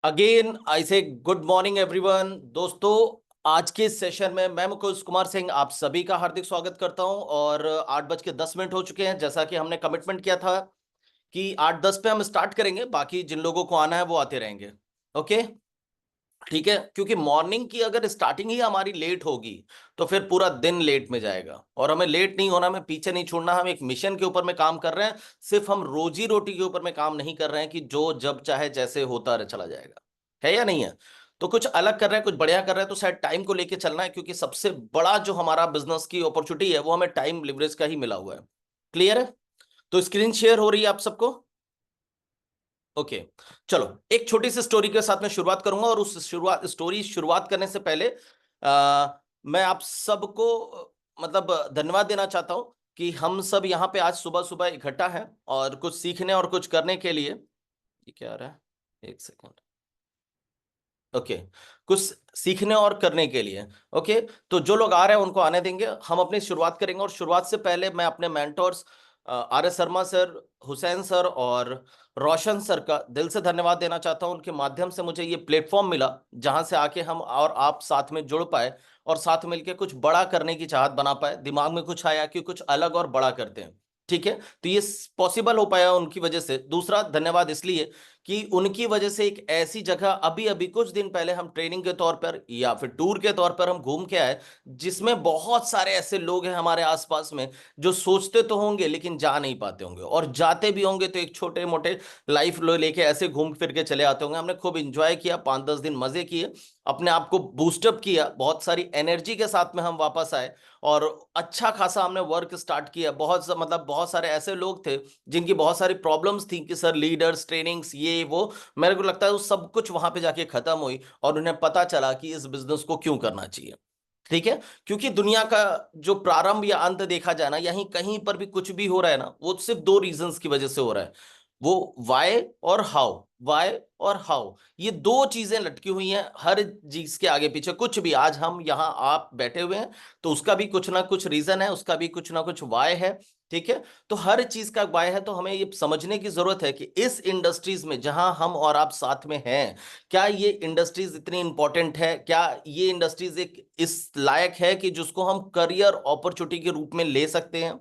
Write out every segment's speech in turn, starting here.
Again I से good morning everyone. दोस्तों, आज के सेशन में मैं मुकुल कुमार सिंह आप सभी का हार्दिक स्वागत करता हूं। और 8:10 हो चुके हैं। जैसा कि हमने कमिटमेंट किया था कि 8:10 पे हम स्टार्ट करेंगे, बाकी जिन लोगों को आना है वो आते रहेंगे। ओके, ठीक है। क्योंकि मॉर्निंग की अगर स्टार्टिंग ही हमारी लेट होगी तो फिर पूरा दिन लेट में जाएगा, और हमें लेट नहीं होना, हमें पीछे नहीं छोड़ना। हम एक मिशन के ऊपर में काम कर रहे हैं। सिर्फ हम रोजी रोटी के ऊपर में काम नहीं कर रहे हैं कि जो जब चाहे जैसे होता रहे चला जाएगा, है या नहीं है। तो कुछ अलग कर रहे हैं, कुछ बढ़िया कर रहे हैं, तो शायद टाइम को लेके चलना है। क्योंकि सबसे बड़ा जो हमारा बिजनेस की अपॉर्चुनिटी है वो हमें टाइम लिवरेज का ही मिला हुआ है। क्लियर है? तो स्क्रीन शेयर हो रही है आप सबको? ओके, चलो एक छोटी सी स्टोरी के साथ मैं शुरुआत करूंगा। और उस शुरुआत करने से पहले मैं आप सबको मतलब धन्यवाद देना चाहता हूं कि हम सब यहाँ पे आज सुबह सुबह इकट्ठा हैं और कुछ सीखने और कुछ करने के लिए। ये क्या आ रहा है? एक सेकंड। ओके, कुछ सीखने और करने के लिए। ओके, तो जो लोग आ रहे हैं उनको आने देंगे, हम अपनी शुरुआत करेंगे। और शुरुआत से पहले मैं अपने mentors R S Sharma sir, Hussain sir और रोशन सर का दिल से धन्यवाद देना चाहता हूं। उनके माध्यम से मुझे ये प्लेटफॉर्म मिला जहां से आके हम और आप साथ में जुड़ पाए और साथ मिलके कुछ बड़ा करने की चाहत बना पाए। दिमाग में कुछ आया कि कुछ अलग और बड़ा करते हैं। ठीक है, तो ये पॉसिबल हो पाया उनकी वजह से। दूसरा धन्यवाद इसलिए कि उनकी वजह से एक ऐसी जगह अभी अभी कुछ दिन पहले हम ट्रेनिंग के तौर पर या फिर टूर के तौर पर हम घूम के आए, जिसमें बहुत सारे ऐसे लोग हैं हमारे आसपास में जो सोचते तो होंगे लेकिन जा नहीं पाते होंगे, और जाते भी होंगे तो एक छोटे मोटे लाइफ लो लेके ऐसे घूम फिर के चले आते होंगे। हमने खूब इंजॉय किया, 5-10 दिन मजे किए, अपने आप को बूस्टअप किया, बहुत सारी एनर्जी के साथ में हम वापस आए। और अच्छा खासा हमने वर्क स्टार्ट किया। मतलब बहुत सारे ऐसे लोग थे जिनकी बहुत सारी प्रॉब्लम्स थी कि सर लीडर्स ट्रेनिंग्स ये वो, मेरे को लगता है वो सब कुछ वहां पे जाके खत्म हुई और उन्हें पता चला कि इस बिजनेस को क्यों करना चाहिए। ठीक है, क्योंकि दुनिया का जो प्रारंभ या अंत देखा जाए ना, यहीं कहीं पर भी कुछ भी हो रहा है ना, वो सिर्फ दो रीजंस की वजह से हो रहा है। वो वाई और हाउ, वाई और हाउ, ये दो चीजें लटकी हुई हैं हर चीज के आगे पीछे। कुछ भी आज हम यहाँ आप बैठे हुए हैं तो उसका भी कुछ ना कुछ रीजन है, उसका भी कुछ ना कुछ वाई है। ठीक है, तो हर चीज का वाई है। तो हमें ये समझने की जरूरत है कि इस इंडस्ट्रीज में जहां हम और आप साथ में हैं, क्या ये इंडस्ट्रीज इतनी इंपॉर्टेंट है, क्या ये इंडस्ट्रीज एक इस लायक है कि जिसको हम करियर अपॉर्चुनिटी के रूप में ले सकते हैं।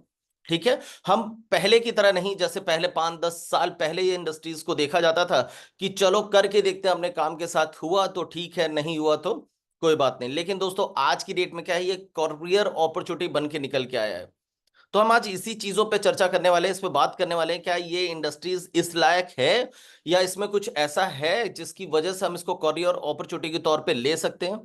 ठीक है, हम पहले की तरह नहीं, जैसे पहले 5-10 साल पहले ये इंडस्ट्रीज को देखा जाता था कि चलो करके देखते हैं, अपने काम के साथ हुआ तो ठीक है, नहीं हुआ तो कोई बात नहीं। लेकिन दोस्तों आज की डेट में क्या है, ये करियर अपॉर्चुनिटी बन के निकल के आया है। तो हम आज इसी चीजों पे चर्चा करने वाले हैं, इस पे बात करने वाले हैं, क्या ये इंडस्ट्रीज इस लायक है या इसमें कुछ ऐसा है जिसकी वजह से हम इसको करियर अपॉर्चुनिटी के तौर पे ले सकते हैं।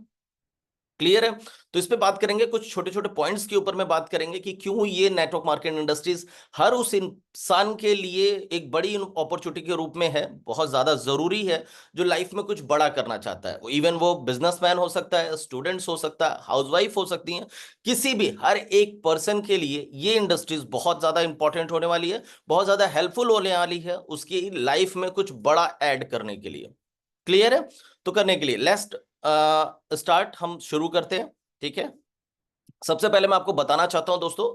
क्लियर है? तो इस पे बात करेंगे, कुछ छोटे छोटे पॉइंट्स के ऊपर में बात करेंगे कि क्यों ये नेटवर्क मार्केटिंग इंडस्ट्रीज हर उस इंसान के लिए एक बड़ी अपॉर्चुनिटी के रूप में है, बहुत ज्यादा जरूरी है, जो लाइफ में कुछ बड़ा करना चाहता है। इवन वो बिजनेसमैन हो सकता है, स्टूडेंट्स हो सकता है, हाउसवाइफ हो सकती हैं, किसी भी हर एक पर्सन के लिए ये इंडस्ट्रीज बहुत ज्यादा इंपॉर्टेंट होने वाली है, बहुत ज्यादा हेल्पफुल होने वाली है उसकी लाइफ में कुछ बड़ा ऐड करने के लिए। क्लियर है? तो करने के लिए लेट्स स्टार्ट, हम शुरू करते हैं। ठीक है, सबसे पहले मैं आपको बताना चाहता हूं दोस्तों,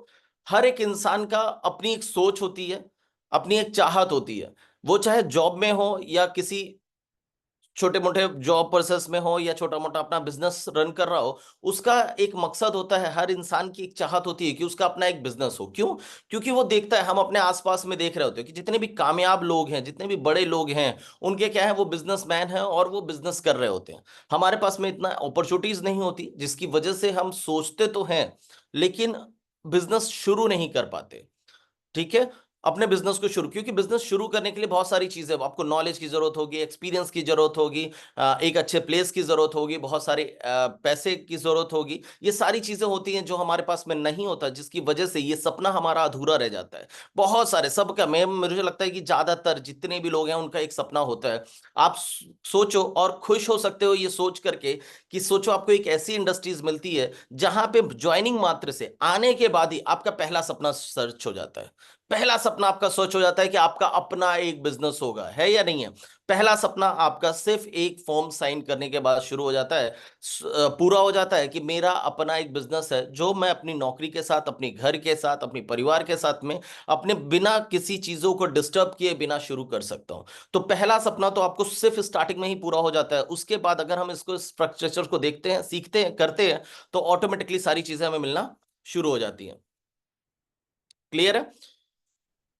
हर एक इंसान का अपनी एक सोच होती है, अपनी एक चाहत होती है। वो चाहे जॉब में हो या किसी छोटे मोटे जॉब प्रोसेस में हो या छोटा मोटा अपना बिजनेस रन कर रहा हो, उसका एक मकसद होता है। हर इंसान की एक चाहत होती है कि उसका अपना एक बिजनेस हो। क्यों? क्योंकि वो देखता है, हम अपने आसपास में देख रहे होते हैं कि जितने भी कामयाब लोग हैं, जितने भी बड़े लोग हैं, उनके क्या है, वो बिजनेसमैन हैं और वो बिजनेस कर रहे होते हैं। हमारे पास में इतना अपॉर्चुनिटीज नहीं होती, जिसकी वजह से हम सोचते तो हैं लेकिन बिजनेस शुरू नहीं कर पाते। ठीक है, अपने बिजनेस को शुरू, क्योंकि बिजनेस शुरू करने के लिए बहुत सारी चीजें, आपको नॉलेज की जरूरत होगी, एक्सपीरियंस की जरूरत होगी, एक अच्छे प्लेस की जरूरत होगी, बहुत सारे पैसे की जरूरत होगी। ये सारी चीजें होती हैं जो हमारे पास में नहीं होता, जिसकी वजह से ये सपना हमारा अधूरा रह जाता है। बहुत सारे, सबका, मैं मुझे लगता है कि ज्यादातर जितने भी लोग हैं उनका एक सपना होता है। आप सोचो और खुश हो सकते हो ये सोच करके कि सोचो आपको एक ऐसी इंडस्ट्रीज मिलती है जहां पे ज्वाइनिंग मात्र से आने के बाद ही आपका पहला सपना सर्च हो जाता है। पहला सपना आपका सोच हो जाता है कि आपका अपना एक बिजनेस होगा, है या नहीं है? पहला सपना आपका सिर्फ एक फॉर्म साइन करने के बाद शुरू हो जाता है, पूरा हो जाता है कि मेरा अपना एक बिजनेस है जो मैं अपनी नौकरी के साथ, अपने घर के साथ, अपने परिवार के साथ में अपने बिना किसी चीजों को डिस्टर्ब किए बिना शुरू कर सकता हूं। तो पहला सपना तो आपको सिर्फ स्टार्टिंग में ही पूरा हो जाता है। उसके बाद अगर हम इसको स्ट्रक्चर को देखते हैं, सीखते हैं, करते हैं, तो ऑटोमेटिकली सारी चीजें हमें मिलना शुरू हो जाती हैं। क्लियर है?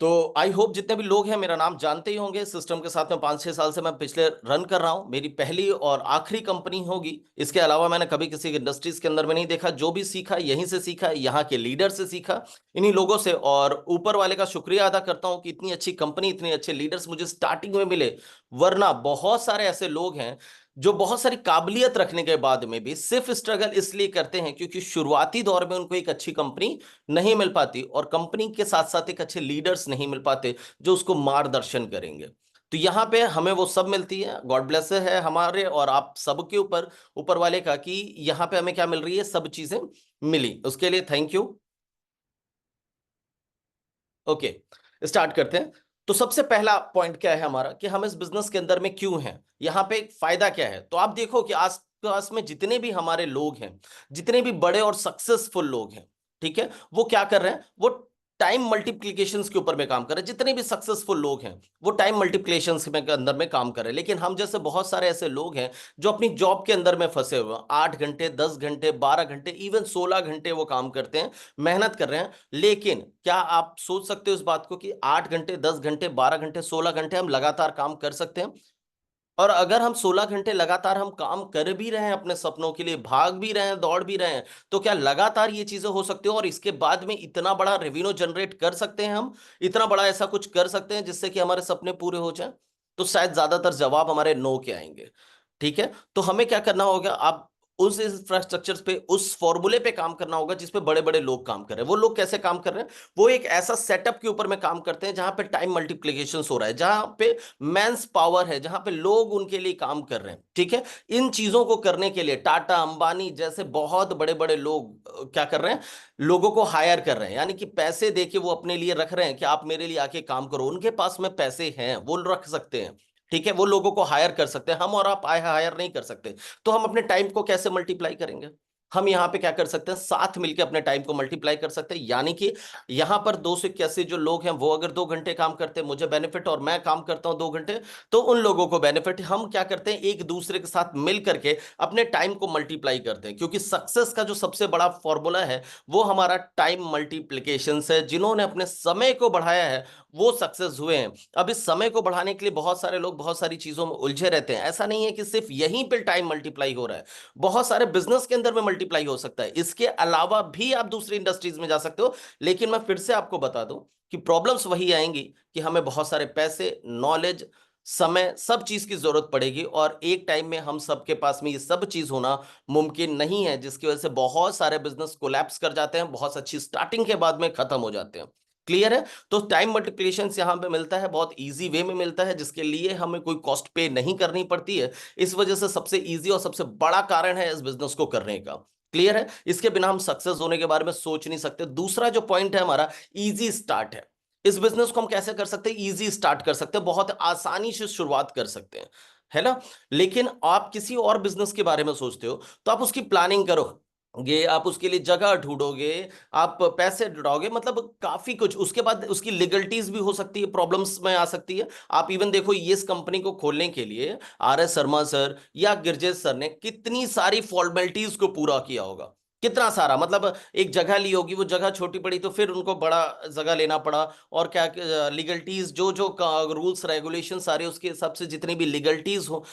तो आई होप जितने भी लोग हैं मेरा नाम जानते ही होंगे। सिस्टम के साथ में 5-6 साल से मैं पिछले रन कर रहा हूं। मेरी पहली और आखिरी कंपनी होगी। इसके अलावा मैंने कभी किसी इंडस्ट्रीज के अंदर में नहीं देखा। जो भी सीखा यहीं से सीखा, यहाँ के लीडर से सीखा, इन्हीं लोगों से। और ऊपर वाले का शुक्रिया अदा करता हूं कि इतनी अच्छी कंपनी, इतने अच्छे लीडर्स मुझे स्टार्टिंग में मिले। वरना बहुत सारे ऐसे लोग हैं जो बहुत सारी काबिलियत रखने के बाद में भी सिर्फ स्ट्रगल इसलिए करते हैं क्योंकि शुरुआती दौर में उनको एक अच्छी कंपनी नहीं मिल पाती और कंपनी के साथ साथ एक अच्छे लीडर्स नहीं मिल पाते जो उसको मार्गदर्शन करेंगे। तो यहाँ पे हमें वो सब मिलती है। गॉड ब्लेस है हमारे और आप सबके ऊपर, ऊपर वाले का, कि यहाँ पे हमें क्या मिल रही है, सब चीजें मिली, उसके लिए थैंक यू। ओके, स्टार्ट करते हैं। तो सबसे पहला पॉइंट क्या है हमारा, कि हम इस बिजनेस के अंदर में क्यों हैं, यहाँ पे एक फायदा क्या है। तो आप देखो कि आसपास में जितने भी हमारे लोग हैं, जितने भी बड़े और सक्सेसफुल लोग हैं, ठीक है, वो क्या कर रहे हैं, वो टाइम मल्टीप्लीकेशन के ऊपर में काम कर रहे हैं। जितने भी सक्सेसफुल लोग हैं वो टाइम मल्टीप्लीकेशन में अंदर में काम कर रहे हैं। लेकिन हम जैसे बहुत सारे ऐसे लोग हैं जो अपनी जॉब के अंदर में फंसे हुए हैं। 8 घंटे, 10 घंटे, 12 घंटे, इवन 16 घंटे वो काम करते हैं, मेहनत कर रहे हैं। लेकिन क्या आप सोच सकते हो इस बात को कि 8 घंटे, 10 घंटे, 12 घंटे, 16 घंटे हम लगातार काम कर सकते हैं? और अगर हम 16 घंटे लगातार हम काम कर भी रहे हैं, अपने सपनों के लिए भाग भी रहे हैं, दौड़ भी रहे हैं, तो क्या लगातार ये चीजें हो सकती है और इसके बाद में इतना बड़ा रेवेन्यू जनरेट कर सकते हैं हम? इतना बड़ा ऐसा कुछ कर सकते हैं जिससे कि हमारे सपने पूरे हो जाएं? तो शायद ज्यादातर जवाब हमारे नो के आएंगे। ठीक है, तो हमें क्या करना होगा, आप उस इंफ्रास्ट्रक्चर पे, उस फॉर्मूले पे काम करना होगा जिस पे बड़े बड़े लोग काम कर रहे हैं। वो लोग कैसे काम कर रहे हैं? वो एक ऐसा सेटअप के ऊपर में काम करते हैं जहां पे टाइम मल्टीप्लिकेशन हो रहा है, जहां पे मैंस पावर है, जहां पे लोग उनके लिए काम कर रहे हैं। ठीक है, इन चीजों को करने के लिए टाटा, अंबानी जैसे बहुत बड़े बड़े लोग क्या कर रहे हैं, लोगों को हायर कर रहे हैं, यानी कि पैसे देके वो अपने लिए रख रहे हैं कि आप मेरे लिए आके काम करो। उनके पास में पैसे हैं, वो रख सकते हैं। ठीक है, वो लोगों को हायर कर सकते हैं, हम और आप आए हायर नहीं कर सकते। तो हम अपने टाइम को कैसे मल्टीप्लाई करेंगे? हम यहाँ पे क्या कर सकते हैं, साथ मिलकर अपने टाइम को मल्टीप्लाई कर सकते हैं। यानी कि यहाँ पर 281 जो लोग हैं वो अगर 2 घंटे काम करते हैं, मुझे बेनिफिट, और मैं काम करता हूं 2 घंटे, तो उन लोगों को बेनिफिट। हम क्या करते हैं, एक दूसरे के साथ मिल करके अपने टाइम को मल्टीप्लाई करते हैं, क्योंकि सक्सेस का जो सबसे बड़ा फॉर्मूला है वो हमारा टाइम मल्टीप्लीकेशन है। जिन्होंने अपने समय को बढ़ाया है वो सक्सेस हुए हैं। अब इस समय को बढ़ाने के लिए बहुत सारे लोग बहुत सारी चीजों में उलझे रहते हैं। ऐसा नहीं है कि सिर्फ यहीं पे टाइम मल्टीप्लाई हो रहा है, बहुत सारे बिजनेस के अंदर में मल्टीप्लाई हो सकता है। इसके अलावा भी आप दूसरी इंडस्ट्रीज में जा सकते हो। लेकिन मैं फिर से आपको बता दूं कि प्रॉब्लम्स वही आएंगी कि हमें बहुत सारे पैसे, नॉलेज, समय, सब चीज की जरूरत पड़ेगी, और एक टाइम में हम सबके पास में ये सब चीज होना मुमकिन नहीं है, जिसकी वजह से बहुत सारे बिजनेस कोलैप्स कर जाते हैं, बहुत अच्छी स्टार्टिंग के बाद में खत्म हो जाते हैं। क्लियर है? तो टाइम मल्टीप्लिकेशन यहाँ पे मिलता है, बहुत इजी वे में मिलता है, जिसके लिए हमें कोई कॉस्ट पे नहीं करनी पड़ती है। इस वजह से सबसे इजी और सबसे बड़ा कारण है इस बिजनेस को करने का। क्लियर है? इसके बिना हम सक्सेस होने के बारे में सोच नहीं सकते। दूसरा जो पॉइंट है हमारा, इजी स्टार्ट है। इस बिजनेस को हम कैसे कर सकते हैं, इजी स्टार्ट कर सकते हैं, बहुत आसानी से शुरुआत कर सकते हैं, है ना? लेकिन आप किसी और बिजनेस के बारे में सोचते हो तो आप उसकी प्लानिंग करो, ये आप उसके लिए जगह ढूंढोगे, आप पैसे जुटाओगे, मतलब काफी कुछ। उसके बाद उसकी लीगलिटीज भी हो सकती है, प्रॉब्लम्स में आ सकती है। आप इवन देखो, ये इस कंपनी को खोलने के लिए आर एस शर्मा सर या गिरजेश सर ने कितनी सारी फॉर्मेलिटीज को पूरा किया होगा, कितना सारा, मतलब एक जगह ली होगी, वो जगह छोटी पड़ी तो फिर उनको बड़ा जगह लेना पड़ा। और क्या लीगलिटीज, जो जो रूल्स रेगुलेशन सारे, उसके हिसाब से जितनी भी लीगलिटीज हो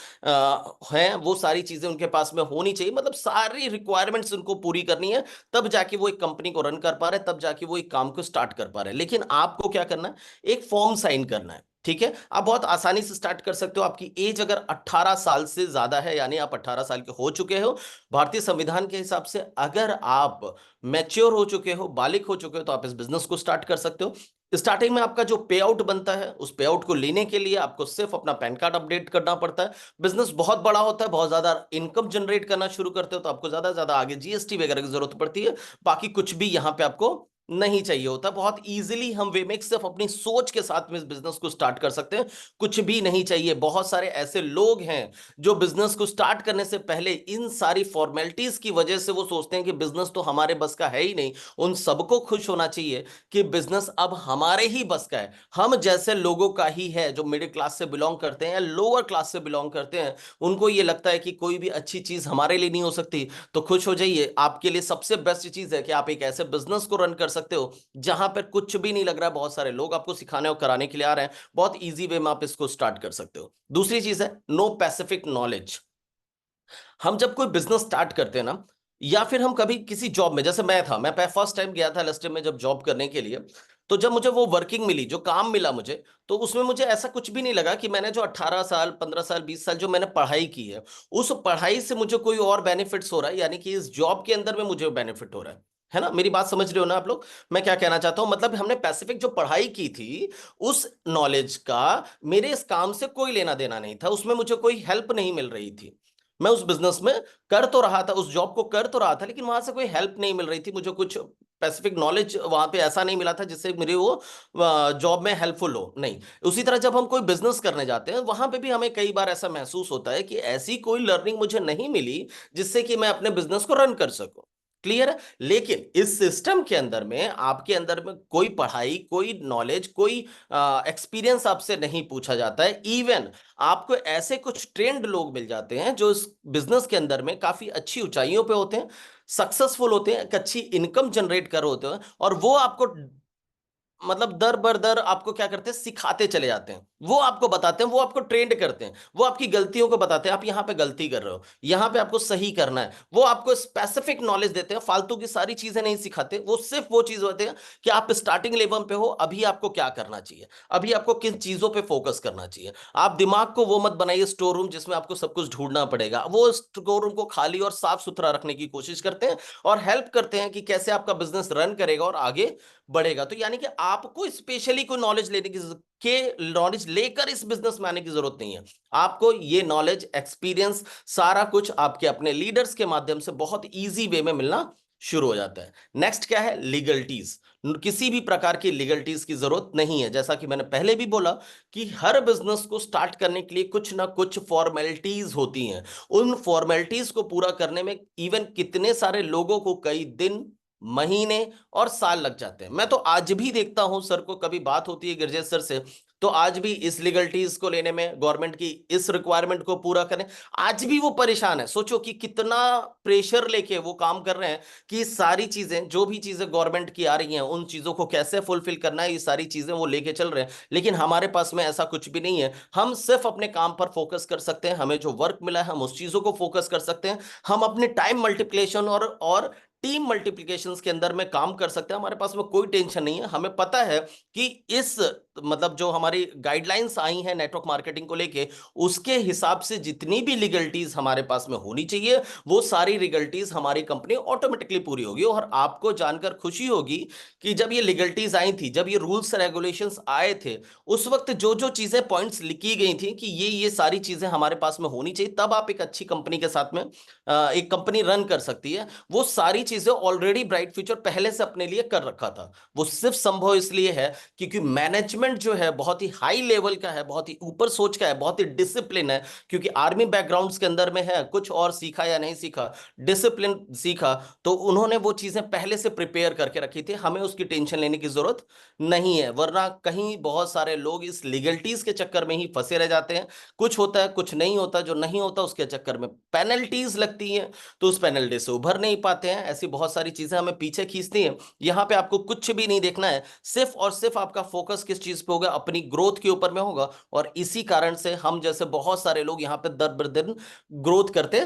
हैं, वो सारी चीजें उनके पास में होनी चाहिए। मतलब सारी रिक्वायरमेंट्स उनको पूरी करनी है, तब जाके वो एक कंपनी को रन कर पा रहे हैं, तब जाके वो एक काम को स्टार्ट कर पा रहे हैं। लेकिन आपको क्या करना है, एक फॉर्म साइन करना है। ठीक है, आप बहुत आसानी से स्टार्ट कर सकते हो। आपकी एज अगर 18 साल से ज्यादा है, यानी आप 18 साल के हो चुके हो, भारतीय संविधान के हिसाब से अगर आप मैच्योर हो चुके हो, बालिग हो चुके हो, तो आप इस बिजनेस को स्टार्ट कर सकते हो। स्टार्टिंग में आपका जो पे आउट बनता है, उस पे आउट को लेने के लिए आपको सिर्फ अपना पैन कार्ड अपडेट करना पड़ता है। बिजनेस बहुत बड़ा होता है, बहुत ज्यादा इनकम जनरेट करना शुरू करते हो, तो आपको ज्यादा ज्यादा आगे जीएसटी वगैरह की जरूरत पड़ती है। बाकी कुछ भी यहाँ पे आपको नहीं चाहिए होता। बहुत इजीली हम वेमेक्स सिर्फ अपनी सोच के साथ में इस बिजनेस को स्टार्ट कर सकते हैं। कुछ भी नहीं चाहिए। बहुत सारे ऐसे लोग हैं जो बिजनेस को स्टार्ट करने से पहले इन सारी फॉर्मेलिटीज की वजह से वो सोचते हैं कि बिजनेस तो हमारे बस का है ही नहीं। उन सबको खुश होना चाहिए कि बिजनेस अब हमारे ही बस का है, हम जैसे लोगों का ही है जो मिडिल क्लास से बिलोंग करते हैं या लोअर क्लास से बिलोंग करते हैं। उनको ये लगता है कि कोई भी अच्छी चीज हमारे लिए नहीं हो सकती। तो खुश हो जाइए, आपके लिए सबसे बेस्ट चीज है कि आप एक ऐसे बिजनेस को रन कर सकते हो जहां पर कुछ भी नहीं लग रहा है, बहुत सारे लोग आपको सिखाने और कराने के लिए आ रहे हैं। बहुत इजी वे में आप इसको स्टार्ट कर सकते हो। दूसरी चीज है नो पैसिफिक नॉलेज। हम जब कोई बिजनेस स्टार्ट करते हैं ना, या फिर हम कभी किसी जॉब में, जैसे मैं फर्स्ट टाइम गया था लेस्टर में जब जॉब करने के लिए, तो जब मुझे वो वर्किंग मिली, जो काम मिला मुझे, तो उसमें मुझे ऐसा कुछ भी नहीं लगा कि मैंने जो 18 साल 15 साल 20 साल जो मैंने पढ़ाई की है, उस पढ़ाई से मुझे कोई और बेनिफिट्स हो रहा है, यानी कि इस जॉब के अंदर में मुझे बेनिफिट हो रहा है ना। मेरी बात समझ रहे हो ना आप लोग, मैं क्या कहना चाहता हूं? मतलब हमने पैसिफिक जो पढ़ाई की थी, उस नॉलेज का मेरे इस काम से कोई लेना देना नहीं था, उसमें मुझे कोई हेल्प नहीं मिल रही थी। मैं उस बिजनेस में कर तो रहा था, उस जॉब को कर तो रहा था, लेकिन वहां से कोई हेल्प नहीं मिल रही थी मुझे। कुछ स्पेसिफिक नॉलेज वहां पे ऐसा नहीं मिला था जिससे मेरी वो जॉब में हेल्पफुल हो, नहीं। उसी तरह जब हम कोई बिजनेस करने जाते हैं, वहां पे भी हमें कई बार ऐसा महसूस होता है कि ऐसी कोई लर्निंग मुझे नहीं मिली जिससे कि मैं अपने बिजनेस को रन कर सकूं। क्लियर है? लेकिन इस सिस्टम के अंदर में आपके अंदर में कोई पढ़ाई, कोई नॉलेज, कोई एक्सपीरियंस आपसे नहीं पूछा जाता है। इवन आपको ऐसे कुछ ट्रेंड लोग मिल जाते हैं जो इस बिजनेस के अंदर में काफी अच्छी ऊंचाइयों पे होते हैं, सक्सेसफुल होते हैं, एक अच्छी इनकम जनरेट कर रहे होते हैं, और वो आपको मतलब दर बर दर आपको क्या करते हैं, सिखाते चले जाते हैं। वो आपको बताते हैं, वो आपको ट्रेंड करते हैं, वो आपकी गलतियों को बताते हैं, आप यहां पे गलती कर रहे हो, यहां पे आपको सही करना है। वो आपको स्पेसिफिक नॉलेज देते हैं, फालतू की सारी चीजें नहीं सिखाते। वो सिर्फ वो चीज होते हैं कि आप स्टार्टिंग लेवल पे हो, अभी आपको क्या करना चाहिए, अभी आपको किन चीजों पे फोकस करना चाहिए। आप दिमाग को वो मत बनाइए स्टोर रूम जिसमें आपको सब कुछ ढूंढना पड़ेगा। वो स्टोर रूम को खाली और साफ सुथरा रखने की कोशिश करते हैं और हेल्प करते हैं कि कैसे आपका बिजनेस रन करेगा और आगे बढ़ेगा। तो यानी कि आपको स्पेशली कोई नॉलेज लेने की के नॉलेज लेकर इस बिजनेस में आने की जरूरत नहीं है। आपको ये नॉलेज, एक्सपीरियंस, सारा कुछ आपके अपने लीडर्स के माध्यम से बहुत इजी वे में मिलना शुरू हो जाता है। नेक्स्ट क्या है? लीगलिटीज। किसी भी प्रकार की लीगलिटीज की जरूरत नहीं है। जैसा कि मैंने पहले भी बोला कि हर बिजनेस को स्टार्ट करने के लिए कुछ ना कुछ फॉर्मेलिटीज होती हैं। उन फॉर्मेलिटीज को पूरा करने में इवन कितने सारे लोगों को कई दिन, महीने और साल लग जाते हैं। मैं तो आज भी देखता हूं, सर को कभी बात होती है गिरजे सर से, तो आज भी इस लीगलिटीज को लेने में, गवर्नमेंट की इस रिक्वायरमेंट को पूरा करें, आज भी वो परेशान है। सोचो कि कितना प्रेशर लेके वो काम कर रहे हैं कि सारी चीजें, जो भी चीजें गवर्नमेंट की आ रही हैं, उन चीजों को कैसे फुलफिल करना है, ये सारी चीजें वो लेके चल रहे हैं। लेकिन हमारे पास में ऐसा कुछ भी नहीं है। हम सिर्फ अपने काम पर फोकस कर सकते हैं, हमें जो वर्क मिला है हम उस चीजों को फोकस कर सकते हैं। हम अपने टाइम मल्टीप्लिकेशन और टीम मल्टीप्लिकेशंस के अंदर में काम कर सकते हैं। हमारे पास में कोई टेंशन नहीं है। हमें पता है कि इस मतलब जो हमारी गाइडलाइंस आई हैं नेटवर्क मार्केटिंग को लेके, उसके हिसाब से जितनी भी लीगलिटीज हमारे पास में होनी चाहिए, वो सारी लीगलिटीज हमारी कंपनी ऑटोमेटिकली पूरी होगी। और आपको जानकर खुशी होगी कि जब ये लीगलिटीज आई थी, जब ये रूल्स रेगुलेशंस आए थे, उस वक्त जो जो चीजें पॉइंट्स लिखी गई थी कि ये सारी चीजें हमारे पास में होनी चाहिए, तब आप एक अच्छी कंपनी के साथ में एक कंपनी रन कर सकती है। वो सारी चीजें ऑलरेडी ब्राइट फ्यूचर पहले से अपने लिए कर रखा था। वो सिर्फ संभव इसलिए है क्योंकि मैनेजमेंट जो है बहुत ही हाई लेवल का है, बहुत ही ऊपर सोच का है, बहुत ही डिसिप्लिन है। क्योंकि आर्मी बैकग्राउंड्स के अंदर में है, कुछ और सीखा या नहीं सीखा, डिसिप्लिन सीखा, तो उन्होंने वो चीजें पहले से प्रिपेयर करके रखी थी। हमें उसकी टेंशन लेने की जरूरत नहीं है। वरना कहीं बहुत सारे लोग इस लीगलिटीज के चक्कर में ही फंसे रह जाते हैं। कुछ होता है, कुछ नहीं होता, जो नहीं होता उसके चक्कर में पेनल्टीज लगती हैं, तो उस पेनल्टी से उभर नहीं पाते हैं। ऐसी बहुत सारी चीजें हमें पीछे खींचती हैं। यहां पे आपको कुछ भी नहीं देखना है, सिर्फ और सिर्फ आपका फोकस किस चीज पे होगा, अपनी ग्रोथ के ऊपर में होगा। और इसी कारण से हम जैसे बहुत सारे लोग यहां पे दर बर दिन ग्रोथ करते